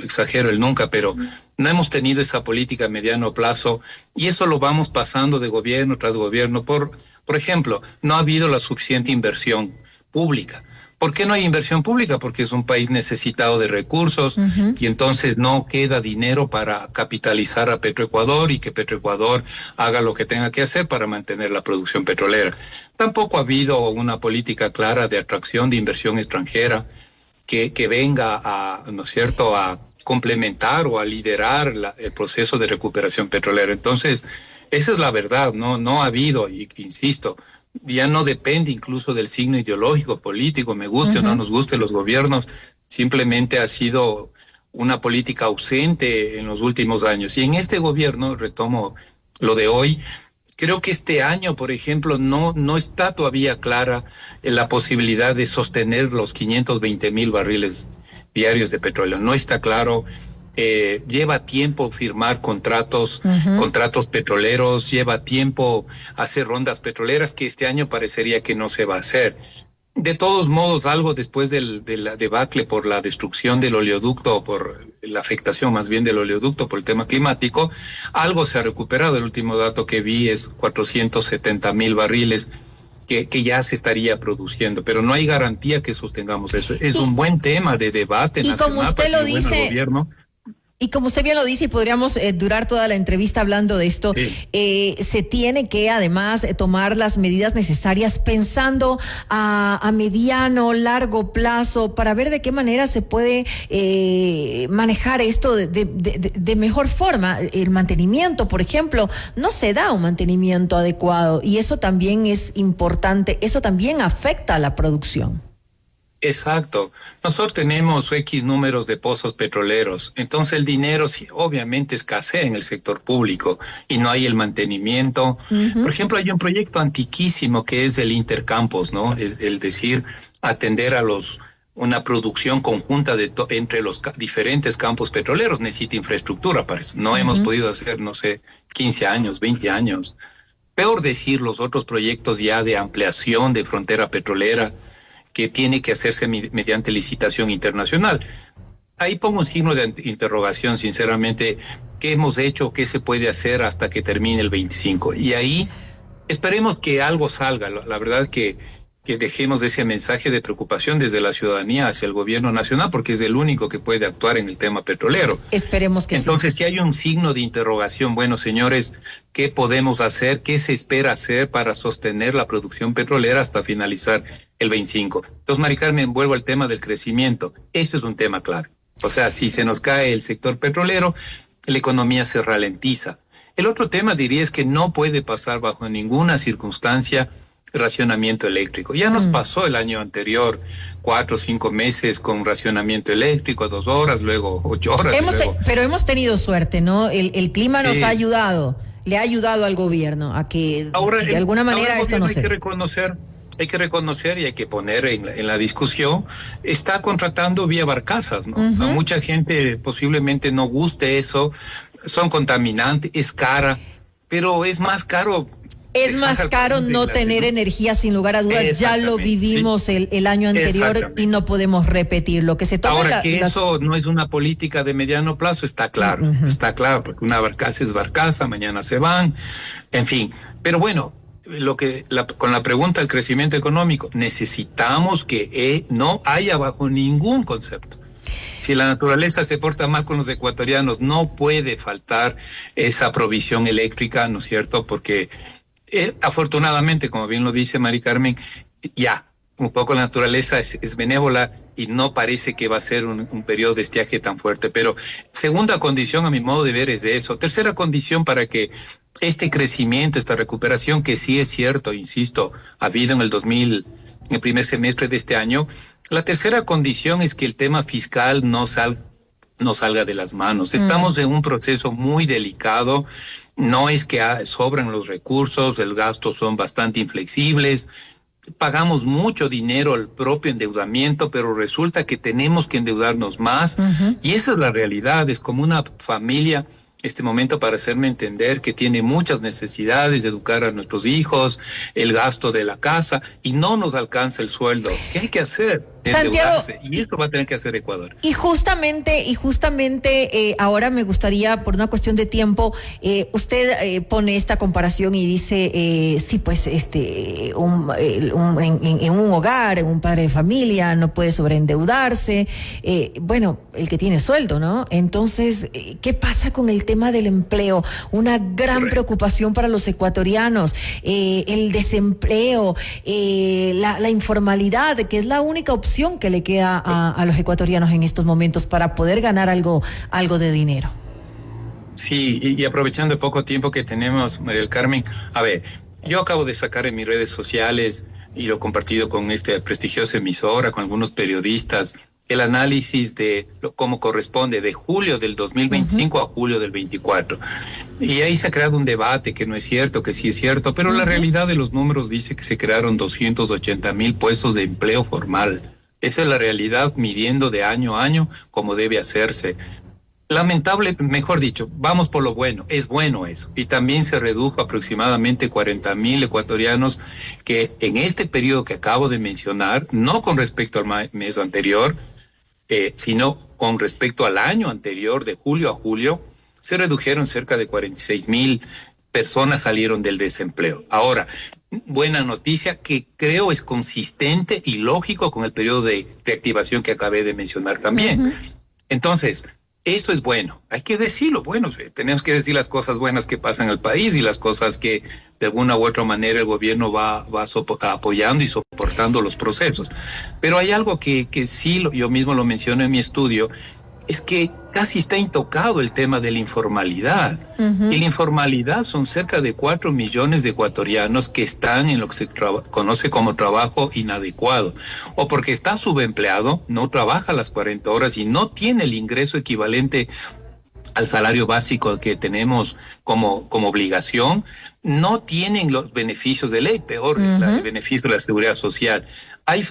exagero el nunca, pero no hemos tenido esa política a mediano plazo y eso lo vamos pasando de gobierno tras gobierno. Por ejemplo, no ha habido la suficiente inversión pública. ¿Por qué no hay inversión pública? Porque es un país necesitado de recursos y entonces no queda dinero para capitalizar a Petroecuador y que Petroecuador haga lo que tenga que hacer para mantener la producción petrolera. Tampoco ha habido una política clara de atracción de inversión extranjera que venga a, ¿no es cierto?, a complementar o a liderar el proceso de recuperación petrolera. Entonces, esa es la verdad, no ha habido, y insisto, ya no depende incluso del signo ideológico, político, me guste o no nos guste los gobiernos, simplemente ha sido una política ausente en los últimos años. Y en este gobierno, retomo lo de hoy, creo que este año, por ejemplo, no está todavía clara la posibilidad de sostener los 520,000 barriles diarios de petróleo. No está claro. Lleva tiempo firmar contratos petroleros, lleva tiempo hacer rondas petroleras que este año parecería que no se va a hacer. De todos modos, algo después de la debacle por la destrucción del oleoducto, o por la afectación más bien del oleoducto por el tema climático, algo se ha recuperado. El último dato que vi es 470,000 barriles que ya se estaría produciendo, pero no hay garantía que sostengamos eso. Es un buen tema de debate nacional. Y como usted lo dice, gobierno. Y como usted bien lo dice, y podríamos durar toda la entrevista hablando de esto, se tiene que además tomar las medidas necesarias pensando a mediano, largo plazo, para ver de qué manera se puede manejar esto de mejor forma. El mantenimiento, por ejemplo, no se da un mantenimiento adecuado y eso también es importante, eso también afecta a la producción. Exacto. Nosotros tenemos X números de pozos petroleros, entonces el dinero obviamente escasea en el sector público y no hay el mantenimiento. Por ejemplo, hay un proyecto antiquísimo que es el Intercampos, ¿no? Es decir, atender a una producción conjunta entre los diferentes campos petroleros. Necesita infraestructura para eso. No hemos podido hacer, 15 años, 20 años. Peor decir los otros proyectos ya de ampliación de frontera petrolera, que tiene que hacerse mediante licitación internacional. Ahí pongo un signo de interrogación, sinceramente, ¿qué hemos hecho? ¿Qué se puede hacer hasta que termine el 25? Y ahí esperemos que algo salga. La verdad que dejemos ese mensaje de preocupación desde la ciudadanía hacia el gobierno nacional, porque es el único que puede actuar en el tema petrolero. Esperemos que Entonces, si hay un signo de interrogación, bueno, señores, ¿qué podemos hacer? ¿Qué se espera hacer para sostener la producción petrolera hasta finalizar el 25? Entonces, Mari Carmen, vuelvo al tema del crecimiento. Esto es un tema clave. O sea, si se nos cae el sector petrolero, la economía se ralentiza. El otro tema, diría, es que no puede pasar bajo ninguna circunstancia racionamiento eléctrico. Ya nos pasó el año anterior 4 o 5 meses con racionamiento eléctrico, 2 horas, luego 8 horas. Pero hemos tenido suerte, ¿no? El clima nos ha ayudado. le ha ayudado al gobierno a que ahora, de alguna manera esto no se... Hay que reconocer y hay que poner en la discusión, está contratando vía barcazas, ¿no? A mucha gente posiblemente no guste eso, son contaminantes, es cara, pero es más caro. Es más caro no tener energía, sin lugar a dudas. Ya lo vivimos el año anterior y no podemos repetir lo que se toma. Ahora, eso no es una política de mediano plazo, está claro, porque una barcaza es barcaza, mañana se van, en fin. Pero bueno, con la pregunta del crecimiento económico, necesitamos que no haya bajo ningún concepto. Si la naturaleza se porta mal con los ecuatorianos, no puede faltar esa provisión eléctrica, ¿no es cierto? Porque afortunadamente, como bien lo dice Mari Carmen, ya un poco la naturaleza es benévola y no parece que va a ser un periodo de estiaje tan fuerte. Pero segunda condición, a mi modo de ver, es de eso. Tercera condición para que este crecimiento, esta recuperación, que sí es cierto, insisto, ha habido en el primer semestre de este año, la tercera condición es que el tema fiscal no salga de las manos. Estamos en un proceso muy delicado. No es que sobran los recursos, el gasto son bastante inflexibles. Pagamos mucho dinero al propio endeudamiento, pero resulta que tenemos que endeudarnos más. Y esa es la realidad. Es como una familia, este momento para hacerme entender que tiene muchas necesidades de educar a nuestros hijos, el gasto de la casa, y no nos alcanza el sueldo. ¿Qué hay que hacer? Santiago, y esto va a tener que hacer Ecuador. Y justamente ahora me gustaría, por una cuestión de tiempo, usted pone esta comparación y dice, sí, pues en un hogar, en un padre de familia, no puede sobreendeudarse. Bueno, el que tiene sueldo, ¿no? Entonces, ¿qué pasa con el tema del empleo? Una gran preocupación para los ecuatorianos, el desempleo, la informalidad, que es la única opción que le queda a los ecuatorianos en estos momentos para poder ganar algo de dinero. Sí, y aprovechando el poco tiempo que tenemos, María del Carmen, a ver, yo acabo de sacar en mis redes sociales y lo he compartido con esta prestigiosa emisora, con algunos periodistas, el análisis de cómo corresponde de julio del 2025 a julio del 24. Y ahí se ha creado un debate que no es cierto, que sí es cierto, pero la realidad de los números dice que se crearon 280,000 puestos de empleo formal. Esa es la realidad, midiendo de año a año como debe hacerse. Lamentable, mejor dicho, vamos por lo bueno, es bueno eso. Y también se redujo aproximadamente 40,000 ecuatorianos que en este periodo que acabo de mencionar, no con respecto al mes anterior, sino con respecto al año anterior, de julio a julio, se redujeron cerca de 46,000 personas salieron del desempleo. Ahora, buena noticia que creo es consistente y lógico con el periodo de reactivación que acabé de mencionar también. Entonces, eso es bueno, hay que decirlo, bueno, tenemos que decir las cosas buenas que pasan en el país y las cosas que de alguna u otra manera el gobierno va apoyando y soportando los procesos. Pero hay algo que sí, yo mismo lo menciono en mi estudio, es que casi está intocado el tema de la informalidad. Y la informalidad son cerca de 4 millones de ecuatorianos que están en lo que se conoce como trabajo inadecuado, o porque está subempleado, no trabaja las 40 horas y no tiene el ingreso equivalente al salario básico que tenemos como obligación, no tienen los beneficios de ley, peor, el beneficio de la seguridad social. Hay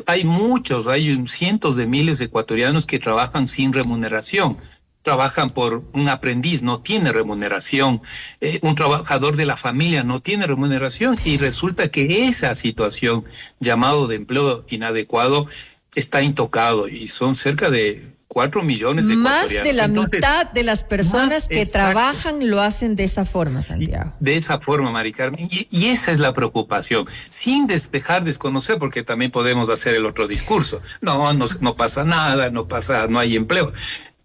cientos de miles de ecuatorianos que trabajan sin remuneración. Trabajan por un aprendiz, no tiene remuneración. Un trabajador de la familia no tiene remuneración. Y resulta que esa situación, llamado de empleo inadecuado, está intocado. Y son cerca de 4 millones de ecuatorianos. Más de la mitad de las personas que trabajan lo hacen de esa forma, Santiago. De esa forma, Mari Carmen. Y esa es la preocupación. Sin dejar desconocer, porque también podemos hacer el otro discurso. No pasa nada, no hay empleo.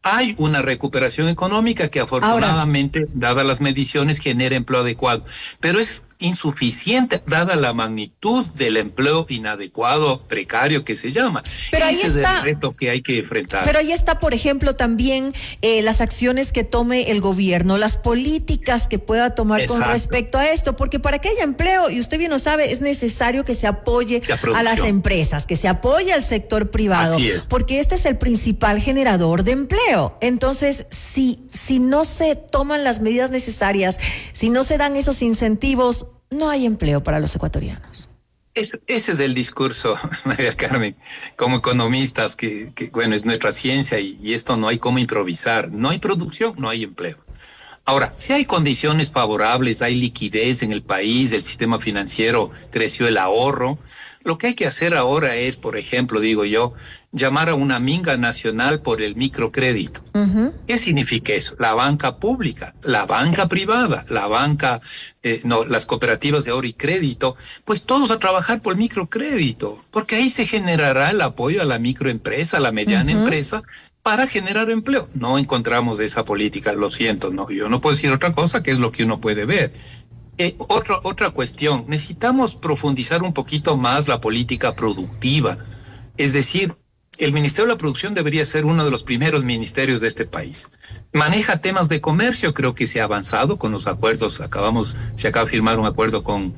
Hay una recuperación económica que afortunadamente, dadas las mediciones, genera empleo adecuado, pero es insuficiente dada la magnitud del empleo inadecuado, precario que se llama. Pero ese es el reto que hay que enfrentar. Pero ahí está, por ejemplo, también las acciones que tome el gobierno, las políticas que pueda tomar con respecto a esto, porque para que haya empleo, y usted bien lo sabe, es necesario que se apoye a las empresas, que se apoye al sector privado, porque este es el principal generador de empleo. Entonces, si no se toman las medidas necesarias, si no se dan esos incentivos, no hay empleo para los ecuatorianos. Ese es el discurso, María Carmen, como economistas, que bueno, es nuestra ciencia y esto no hay cómo improvisar. No hay producción, no hay empleo. Ahora, si hay condiciones favorables, hay liquidez en el país, el sistema financiero creció, el ahorro, lo que hay que hacer ahora es, por ejemplo, digo yo, llamar a una minga nacional por el microcrédito. ¿Qué significa eso? La banca pública, la banca privada, la banca, las cooperativas de ahorro y crédito, pues todos a trabajar por microcrédito, porque ahí se generará el apoyo a la microempresa, a la mediana empresa, para generar empleo. No encontramos esa política, lo siento, no, yo no puedo decir otra cosa que es lo que uno puede ver. Otra cuestión, necesitamos profundizar un poquito más la política productiva, es decir, el Ministerio de la Producción debería ser uno de los primeros ministerios de este país. Maneja temas de comercio, creo que se ha avanzado con los acuerdos, se acaba de firmar un acuerdo con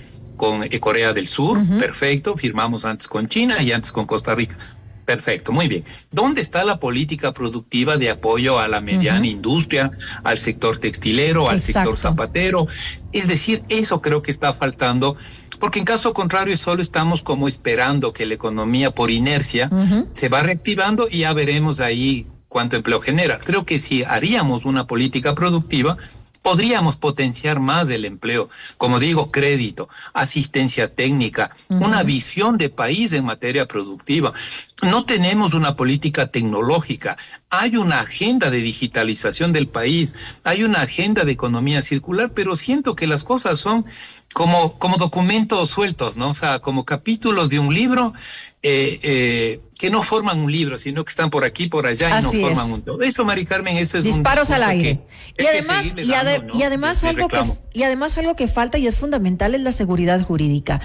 Corea del Sur, perfecto, firmamos antes con China y antes con Costa Rica. Perfecto, muy bien. ¿Dónde está la política productiva de apoyo a la mediana industria, al sector textilero, al sector zapatero? Es decir, eso creo que está faltando, porque en caso contrario solo estamos como esperando que la economía por inercia se va reactivando y ya veremos ahí cuánto empleo genera. Creo que si haríamos una política productiva, podríamos potenciar más el empleo, como digo, crédito, asistencia técnica, una visión de país en materia productiva. No tenemos una política tecnológica, hay una agenda de digitalización del país, hay una agenda de economía circular, pero siento que las cosas son como documentos sueltos, ¿no? O sea, como capítulos de un libro que no forman un libro, sino que están por aquí, por allá y no forman un todo. Eso, Mari Carmen, eso es disparos al aire. Y además algo que falta y es fundamental es la seguridad jurídica.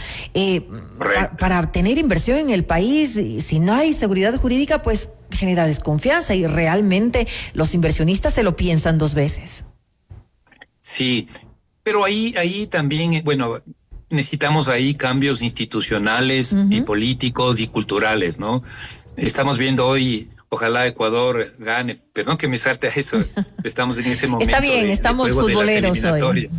Para tener inversión en el país, si no hay seguridad jurídica, pues genera desconfianza y realmente los inversionistas se lo piensan dos veces. Sí, pero ahí también, bueno, necesitamos ahí cambios institucionales y políticos y culturales, ¿no? Estamos viendo hoy, ojalá Ecuador gane, perdón que me salte a eso, estamos en ese momento. Está bien, estamos futboleros hoy.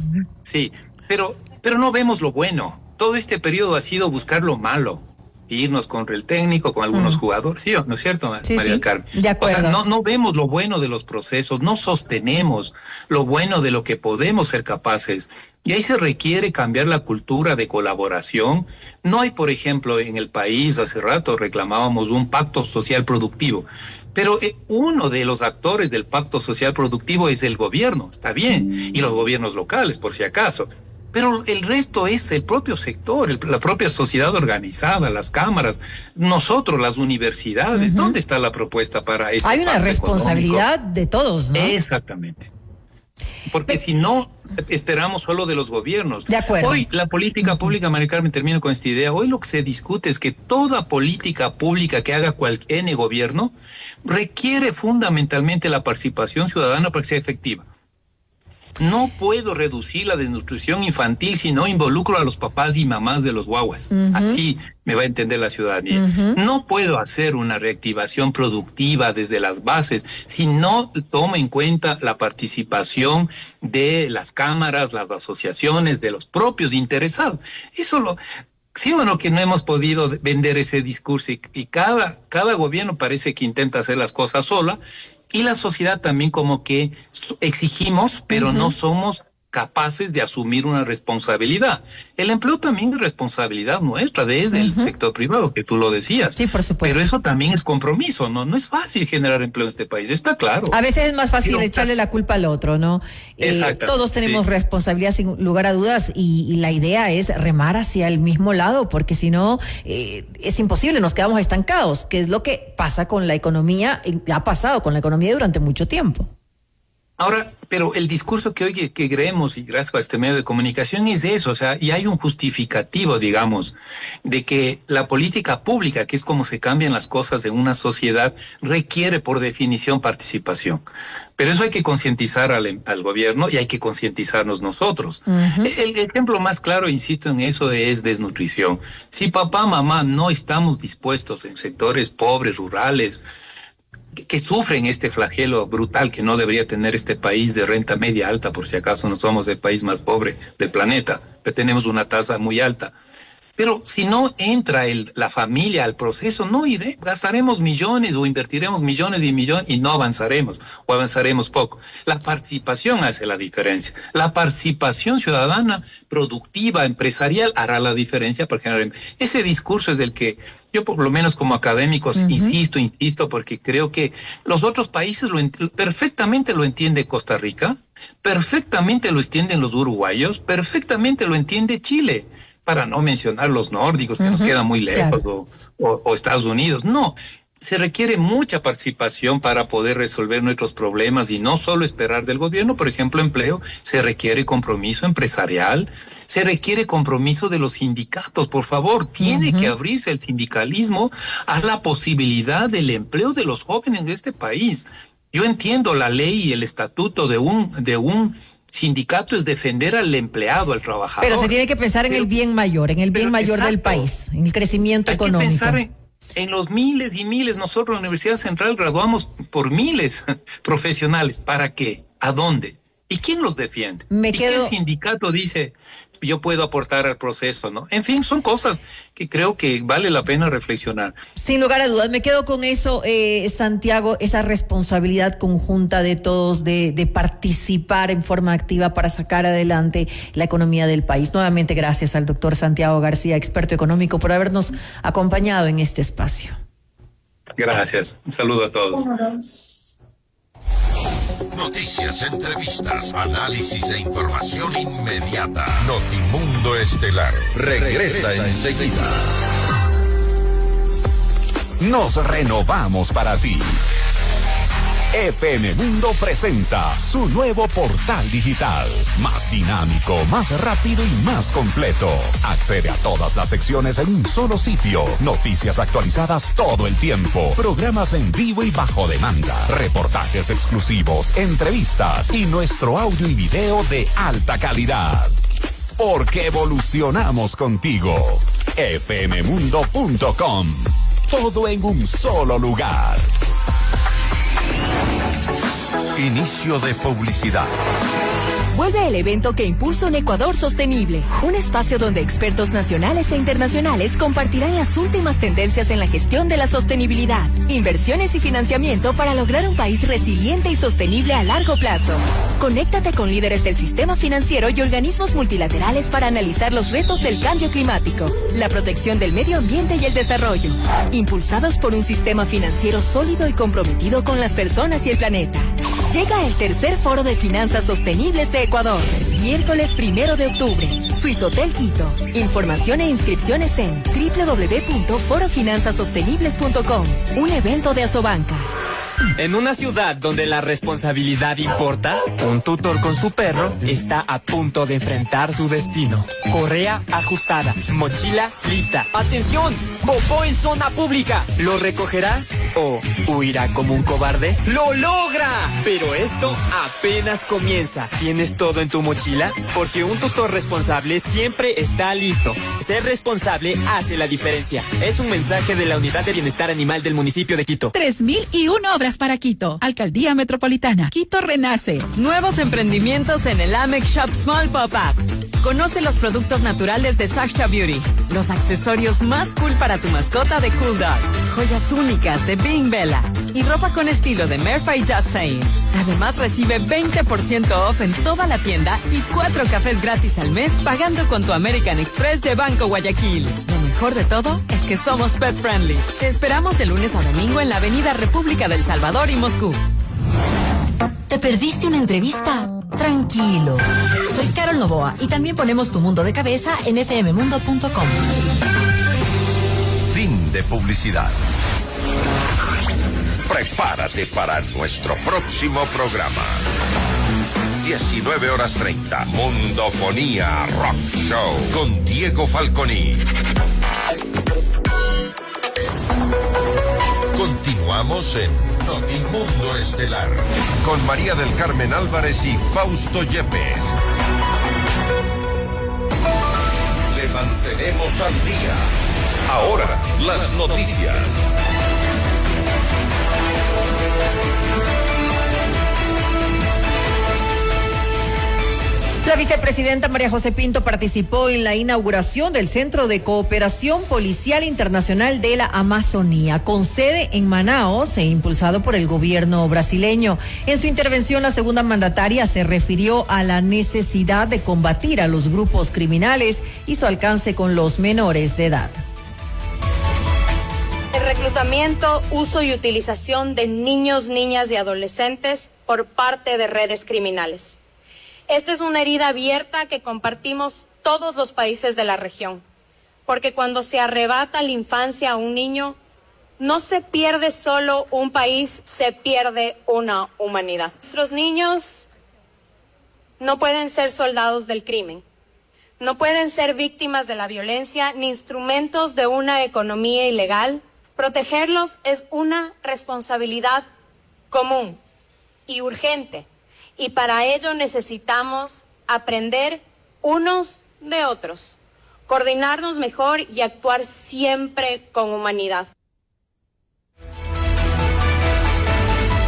Sí, pero no vemos lo bueno. Todo este periodo ha sido buscar lo malo, irnos contra el técnico, con algunos jugadores, ¿sí o no es cierto, María Carmen? De acuerdo. O sea, no vemos lo bueno de los procesos, no sostenemos lo bueno de lo que podemos ser capaces. Y ahí se requiere cambiar la cultura de colaboración. No hay, por ejemplo, en el país, hace rato reclamábamos un pacto social productivo, pero uno de los actores del pacto social productivo es el gobierno, está bien, y los gobiernos locales, por si acaso. Pero el resto es el propio sector, la propia sociedad organizada, las cámaras, nosotros, las universidades. ¿Dónde está la propuesta para eso? Hay una responsabilidad de todos, ¿no? Exactamente. Porque si no, esperamos solo de los gobiernos. De acuerdo. Hoy la política pública, María Carmen, termino con esta idea, hoy lo que se discute es que toda política pública que haga cualquier gobierno requiere fundamentalmente la participación ciudadana para que sea efectiva. No puedo reducir la desnutrición infantil si no involucro a los papás y mamás de los guaguas. Así me va a entender la ciudadanía. No puedo hacer una reactivación productiva desde las bases si no tomo en cuenta la participación de las cámaras, las asociaciones, de los propios interesados. Sí o no que no hemos podido vender ese discurso y cada gobierno parece que intenta hacer las cosas sola. Y la sociedad también como que exigimos, pero no somos capaces de asumir una responsabilidad. El empleo también es responsabilidad nuestra desde el sector privado, que tú lo decías. Sí, por supuesto. Pero eso también es compromiso, ¿no? No es fácil generar empleo en este país, está claro. A veces es más fácil echarle la culpa al otro, ¿no? Todos tenemos responsabilidad sin lugar a dudas y la idea es remar hacia el mismo lado, porque si no es imposible, nos quedamos estancados, que es lo que pasa con la economía, ha pasado con la economía durante mucho tiempo. Ahora, pero el discurso que hoy que creemos, y gracias a este medio de comunicación, es eso, o sea, y hay un justificativo, digamos, de que la política pública, que es como se cambian las cosas en una sociedad, requiere por definición participación. Pero eso hay que concientizar al gobierno y hay que concientizarnos nosotros. El ejemplo más claro, insisto en eso, es desnutrición. Si papá, mamá no estamos dispuestos en sectores pobres, rurales, que sufren este flagelo brutal que no debería tener este país de renta media alta, por si acaso no somos el país más pobre del planeta, pero tenemos una tasa muy alta. Pero si no entra la familia al proceso, no gastaremos millones o invertiremos millones y no avanzaremos o avanzaremos poco. La participación hace la diferencia. La participación ciudadana, productiva, empresarial hará la diferencia para generar. Ese discurso es del que yo por lo menos como académico insisto, porque creo que los otros países perfectamente lo entiende Costa Rica, perfectamente lo entienden los uruguayos, perfectamente lo entiende Chile. Para no mencionar los nórdicos, que nos quedan muy lejos, claro. o Estados Unidos. No, se requiere mucha participación para poder resolver nuestros problemas y no solo esperar del gobierno. Por ejemplo, empleo, se requiere compromiso empresarial, se requiere compromiso de los sindicatos. Por favor, tiene que abrirse el sindicalismo a la posibilidad del empleo de los jóvenes de este país. Yo entiendo la ley y el estatuto de un sindicato es defender al empleado, al trabajador. Pero se tiene que pensar en el bien mayor, del país, en el crecimiento económico. Hay que pensar en los miles y miles. Nosotros en la Universidad Central graduamos por miles profesionales. ¿Para qué? ¿A dónde? ¿Y quién los defiende? ¿Qué sindicato dice yo puedo aportar al proceso, no? En fin, son cosas que creo que vale la pena reflexionar. Sin lugar a dudas, me quedo con eso, Santiago, esa responsabilidad conjunta de todos de participar en forma activa para sacar adelante la economía del país. Nuevamente, gracias al doctor Santiago García, experto económico, por habernos acompañado en este espacio. Gracias. Un saludo a todos. Noticias, entrevistas, análisis e información inmediata. Notimundo Estelar regresa enseguida. Nos renovamos para ti. FM Mundo presenta su nuevo portal digital, más dinámico, más rápido y más completo. Accede a todas las secciones en un solo sitio, noticias actualizadas todo el tiempo, programas en vivo y bajo demanda, reportajes exclusivos, entrevistas y nuestro audio y video de alta calidad. Porque evolucionamos contigo. fmmundo.com. Todo en un solo lugar. Inicio de publicidad. Vuelve el evento que impulsa un Ecuador sostenible, un espacio donde expertos nacionales e internacionales compartirán las últimas tendencias en la gestión de la sostenibilidad, inversiones y financiamiento para lograr un país resiliente y sostenible a largo plazo. Conéctate con líderes del sistema financiero y organismos multilaterales para analizar los retos del cambio climático, la protección del medio ambiente y el desarrollo, impulsados por un sistema financiero sólido y comprometido con las personas y el planeta. Llega el tercer Foro de Finanzas Sostenibles de Ecuador, miércoles 1 de octubre, Suizotel Quito. Información e inscripciones en www.forofinanzasostenibles.com, un evento de Asobanca. En una ciudad donde la responsabilidad importa, un tutor con su perro está a punto de enfrentar su destino. Correa ajustada, mochila lista. ¡Atención! ¡Popó en zona pública! ¿Lo recogerá o huirá como un cobarde? ¡Lo logra! Pero esto apenas comienza. ¿Tienes todo en tu mochila? Porque un tutor responsable siempre está listo. Ser responsable hace la diferencia. Es un mensaje de la Unidad de Bienestar Animal del municipio de Quito. 3001 obras para Quito. Alcaldía Metropolitana. Quito renace. Nuevos emprendimientos en el Amex Shop Small Pop-Up. Conoce los productos naturales de Sasha Beauty. Los accesorios más cool para tu mascota de Cool Dog. Joyas únicas de Bing Bella. Y ropa con estilo de Murphy Just Saying. Además recibe 20% off en toda la tienda y 4 cafés gratis al mes pagando con tu American Express de Banco Guayaquil. Lo mejor de todo es que somos pet friendly. Te esperamos de lunes a domingo en la avenida República del Salvador y Moscú. ¿Te perdiste una entrevista? Tranquilo. Soy Carol Novoa y también ponemos tu mundo de cabeza en fmmundo.com. Fin de publicidad. Prepárate para nuestro próximo programa. 19:30. Mundofonía Rock Show con Diego Falconi. Continuamos en Notimundo Estelar con María del Carmen Álvarez y Fausto Yepes. Le mantenemos al día. Ahora, las noticias. La vicepresidenta María José Pinto participó en la inauguración del Centro de Cooperación Policial Internacional de la Amazonía, con sede en Manaos e impulsado por el gobierno brasileño. En su intervención, la segunda mandataria se refirió a la necesidad de combatir a los grupos criminales y su alcance con los menores de edad. El reclutamiento, uso y utilización de niños, niñas y adolescentes por parte de redes criminales. Esta es una herida abierta que compartimos todos los países de la región, porque cuando se arrebata la infancia a un niño, no se pierde solo un país, se pierde una humanidad. Nuestros niños no pueden ser soldados del crimen, no pueden ser víctimas de la violencia ni instrumentos de una economía ilegal. Protegerlos es una responsabilidad común y urgente. Y para ello necesitamos aprender unos de otros, coordinarnos mejor y actuar siempre con humanidad.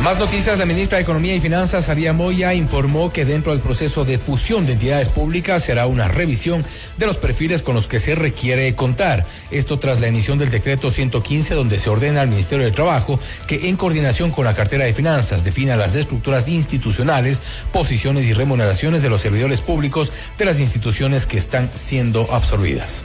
Más noticias. La ministra de Economía y Finanzas, Aria Moya, informó que dentro del proceso de fusión de entidades públicas se hará una revisión de los perfiles con los que se requiere contar. Esto tras la emisión del decreto 115, donde se ordena al Ministerio de Trabajo que, en coordinación con la cartera de Finanzas, defina las estructuras institucionales, posiciones y remuneraciones de los servidores públicos de las instituciones que están siendo absorbidas.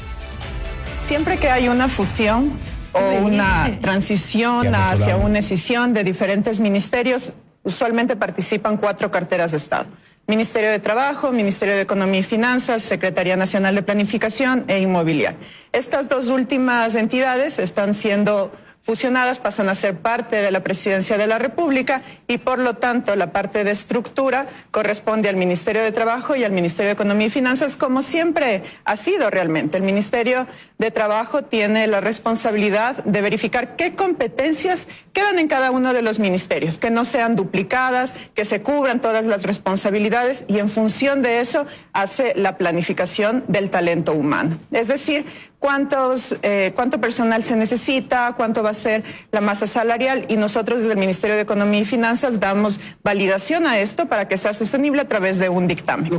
Siempre que hay una fusión o una transición hacia una escisión de diferentes ministerios, usualmente participan 4 carteras de Estado: Ministerio de Trabajo, Ministerio de Economía y Finanzas, Secretaría Nacional de Planificación e Inmobiliaria. Estas 2 últimas entidades están siendo fusionadas, pasan a ser parte de la Presidencia de la República y por lo tanto la parte de estructura corresponde al Ministerio de Trabajo y al Ministerio de Economía y Finanzas, como siempre ha sido realmente. El Ministerio de Trabajo tiene la responsabilidad de verificar qué competencias quedan en cada uno de los ministerios, que no sean duplicadas, que se cubran todas las responsabilidades, y en función de eso hace la planificación del talento humano. Es decir, cuánto personal se necesita, cuánto va a ser la masa salarial, y nosotros desde el Ministerio de Economía y Finanzas damos validación a esto para que sea sostenible a través de un dictamen.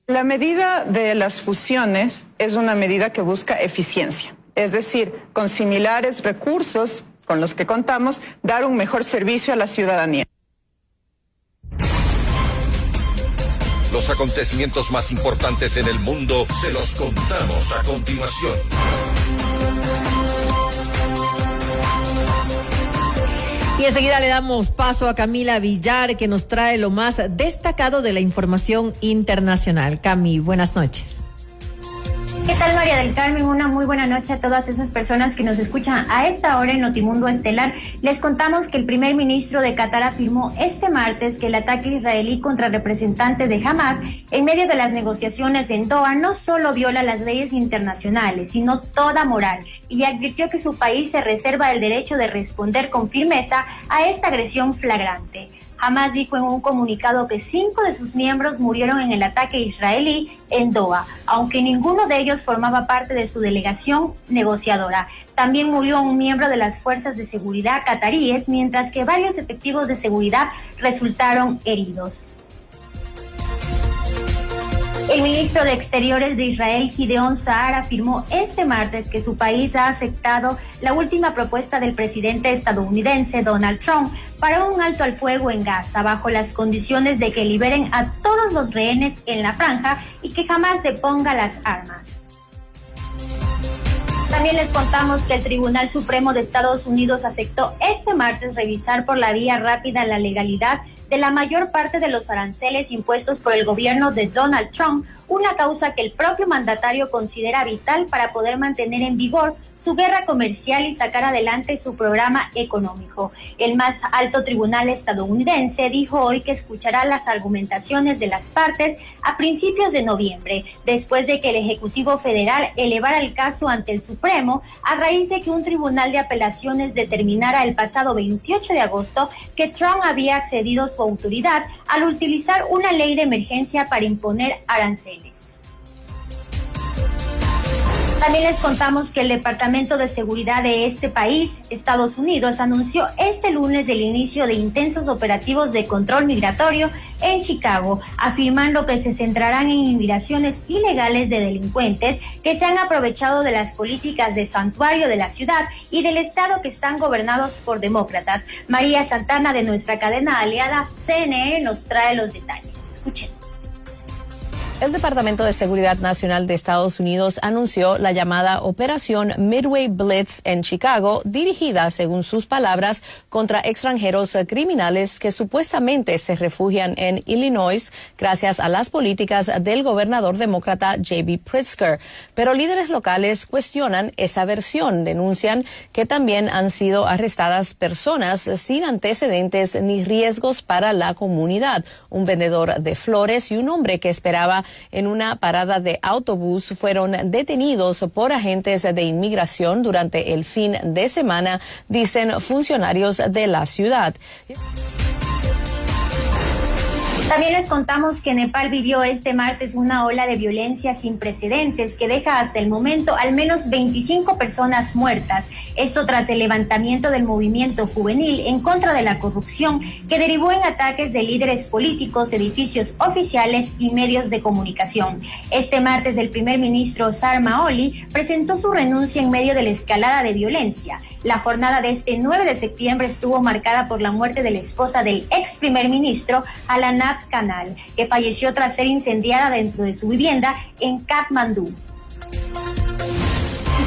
La medida de las fusiones es una medida que busca eficiencia, es decir, con similares recursos con los que contamos, dar un mejor servicio a la ciudadanía. Los acontecimientos más importantes en el mundo se los contamos a continuación. Y enseguida le damos paso a Camila Villar, que nos trae lo más destacado de la información internacional. Cami, buenas noches. ¿Qué tal, María del Carmen? Una muy buena noche a todas esas personas que nos escuchan a esta hora en Notimundo Estelar. Les contamos que el primer ministro de Qatar afirmó este martes que el ataque israelí contra representantes de Hamas en medio de las negociaciones en Doha no solo viola las leyes internacionales, sino toda moral, y advirtió que su país se reserva el derecho de responder con firmeza a esta agresión flagrante. Hamas dijo en un comunicado que 5 de sus miembros murieron en el ataque israelí en Doha, aunque ninguno de ellos formaba parte de su delegación negociadora. También murió un miembro de las fuerzas de seguridad cataríes, mientras que varios efectivos de seguridad resultaron heridos. El ministro de Exteriores de Israel, Gideon Saar, afirmó este martes que su país ha aceptado la última propuesta del presidente estadounidense Donald Trump para un alto al fuego en Gaza, bajo las condiciones de que liberen a todos los rehenes en la franja y que jamás deponga las armas. También les contamos que el Tribunal Supremo de Estados Unidos aceptó este martes revisar por la vía rápida la legalidad de la mayor parte de los aranceles impuestos por el gobierno de Donald Trump, una causa que el propio mandatario considera vital para poder mantener en vigor su guerra comercial y sacar adelante su programa económico. El más alto tribunal estadounidense dijo hoy que escuchará las argumentaciones de las partes a principios de noviembre, después de que el Ejecutivo Federal elevara el caso ante el Supremo a raíz de que un tribunal de apelaciones determinara el pasado 28 de agosto que Trump había accedido su autoridad al utilizar una ley de emergencia para imponer aranceles. También les contamos que el Departamento de Seguridad de este país, Estados Unidos, anunció este lunes el inicio de intensos operativos de control migratorio en Chicago, afirmando que se centrarán en inmigraciones ilegales de delincuentes que se han aprovechado de las políticas de santuario de la ciudad y del estado que están gobernados por demócratas. María Santana, de nuestra cadena aliada CNN, nos trae los detalles. Escuchen. El Departamento de Seguridad Nacional de Estados Unidos anunció la llamada Operación Midway Blitz en Chicago, dirigida, según sus palabras, contra extranjeros criminales que supuestamente se refugian en Illinois gracias a las políticas del gobernador demócrata J.B. Pritzker. Pero líderes locales cuestionan esa versión. Denuncian que también han sido arrestadas personas sin antecedentes ni riesgos para la comunidad. Un vendedor de flores y un hombre que esperaba en una parada de autobús fueron detenidos por agentes de inmigración durante el fin de semana, dicen funcionarios de la ciudad. También les contamos que Nepal vivió este martes una ola de violencia sin precedentes que deja hasta el momento al menos 25 personas muertas. Esto tras el levantamiento del movimiento juvenil en contra de la corrupción que derivó en ataques de líderes políticos, edificios oficiales y medios de comunicación. Este martes el primer ministro Sharma Oli presentó su renuncia en medio de la escalada de violencia. La jornada de este 9 de septiembre estuvo marcada por la muerte de la esposa del ex primer ministro, Alanat Canal, que falleció tras ser incendiada dentro de su vivienda en Katmandú.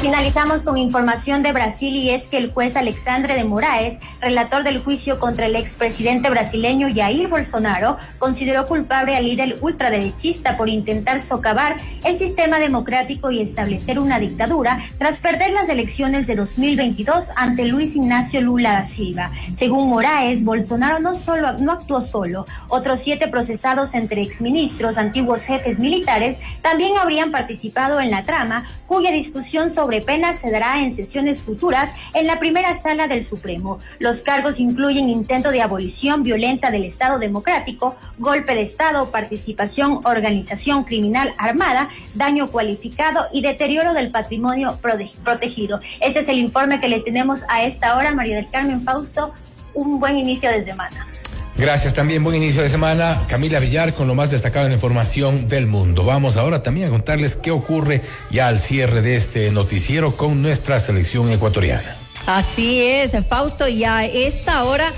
Finalizamos con información de Brasil y es que el juez Alexandre de Moraes, relator del juicio contra el expresidente brasileño Jair Bolsonaro, consideró culpable al líder ultraderechista por intentar socavar el sistema democrático y establecer una dictadura tras perder las elecciones de 2022 ante Luis Ignacio Lula da Silva. Según Moraes, Bolsonaro no actuó solo. Otros 7 procesados entre exministros, antiguos jefes militares, también habrían participado en la trama, cuya discusión sobre penas se dará en sesiones futuras en la primera sala del Supremo. Los cargos incluyen intento de abolición violenta del Estado democrático, golpe de Estado, participación, organización criminal armada, daño cualificado y deterioro del patrimonio protegido. Este es el informe que les tenemos a esta hora. María del Carmen, Fausto, un buen inicio de semana. Gracias, también buen inicio de semana. Camila Villar con lo más destacado en la información del mundo. Vamos ahora también a contarles qué ocurre ya al cierre de este noticiero con nuestra selección ecuatoriana. Así es, Fausto, y a esta hora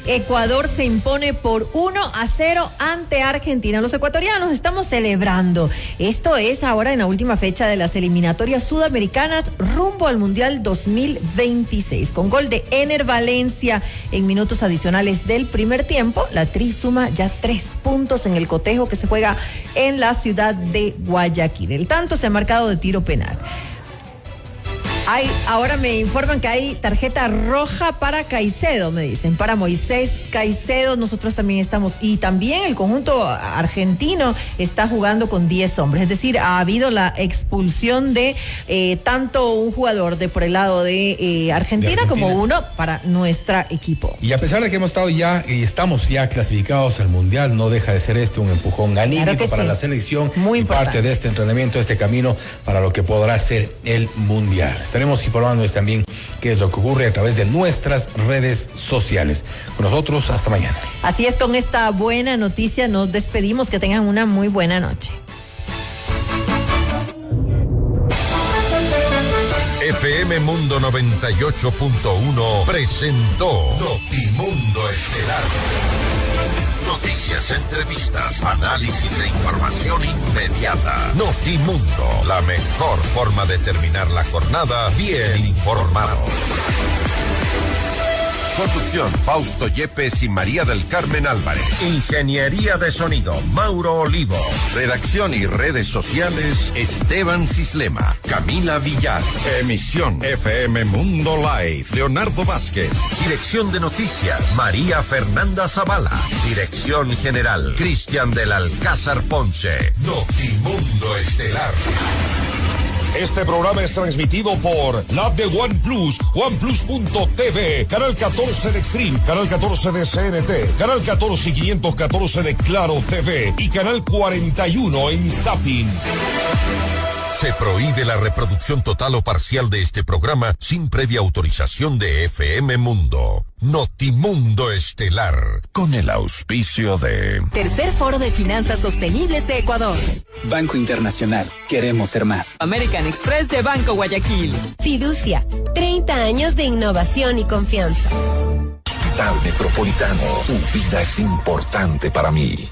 Ecuador se impone por 1-0 ante Argentina. Los ecuatorianos estamos celebrando. Esto es ahora en la última fecha de las eliminatorias sudamericanas rumbo al Mundial 2026. Con gol de Ener Valencia en minutos adicionales del primer tiempo, la Tri suma ya 3 puntos en el cotejo que se juega en la ciudad de Guayaquil. El tanto se ha marcado de tiro penal. Ahora me informan que hay tarjeta roja para Caicedo, me dicen, para Moisés Caicedo. Nosotros también estamos, y también el conjunto argentino está jugando con 10 hombres, es decir, ha habido la expulsión de tanto un jugador de por el lado de Argentina como uno para nuestro equipo. Y a pesar de que hemos estado ya y estamos ya clasificados al Mundial, no deja de ser un empujón anímico para la selección. Muy importante. Parte de este entrenamiento, este camino para lo que podrá ser el Mundial. Estaremos informándoles también qué es lo que ocurre a través de nuestras redes sociales. Con nosotros, hasta mañana. Así es, con esta buena noticia nos despedimos. Que tengan una muy buena noche. FM Mundo 98.1 presentó Notimundo Estelar. Noticias, entrevistas, análisis e información inmediata. Notimundo, la mejor forma de terminar la jornada bien informado. Conducción, Fausto Yepes y María del Carmen Álvarez. Ingeniería de sonido, Mauro Olivo. Redacción y redes sociales, Esteban Cislema, Camila Villar. Emisión, FM Mundo Live, Leonardo Vázquez. Dirección de noticias, María Fernanda Zavala. Dirección general, Cristian del Alcázar Ponce. Notimundo Estelar. Este programa es transmitido por la app de OnePlus, OnePlus.tv, Canal 14 de Extreme, Canal 14 de CNT, Canal 14 y 514 de Claro TV y Canal 41 en Zapping. Se prohíbe la reproducción total o parcial de este programa sin previa autorización de FM Mundo. Notimundo Estelar, con el auspicio de... Tercer Foro de Finanzas Sostenibles de Ecuador. Banco Internacional, queremos ser más. American Express de Banco Guayaquil. Fiducia, 30 años de innovación y confianza. Hospital Metropolitano, tu vida es importante para mí.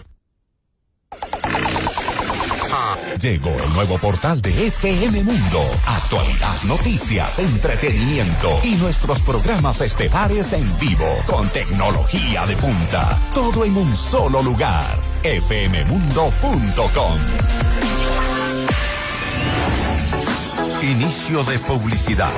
Llegó el nuevo portal de FM Mundo. Actualidad, noticias, entretenimiento y nuestros programas estelares en vivo con tecnología de punta. Todo en un solo lugar. fmmundo.com. Inicio de publicidad.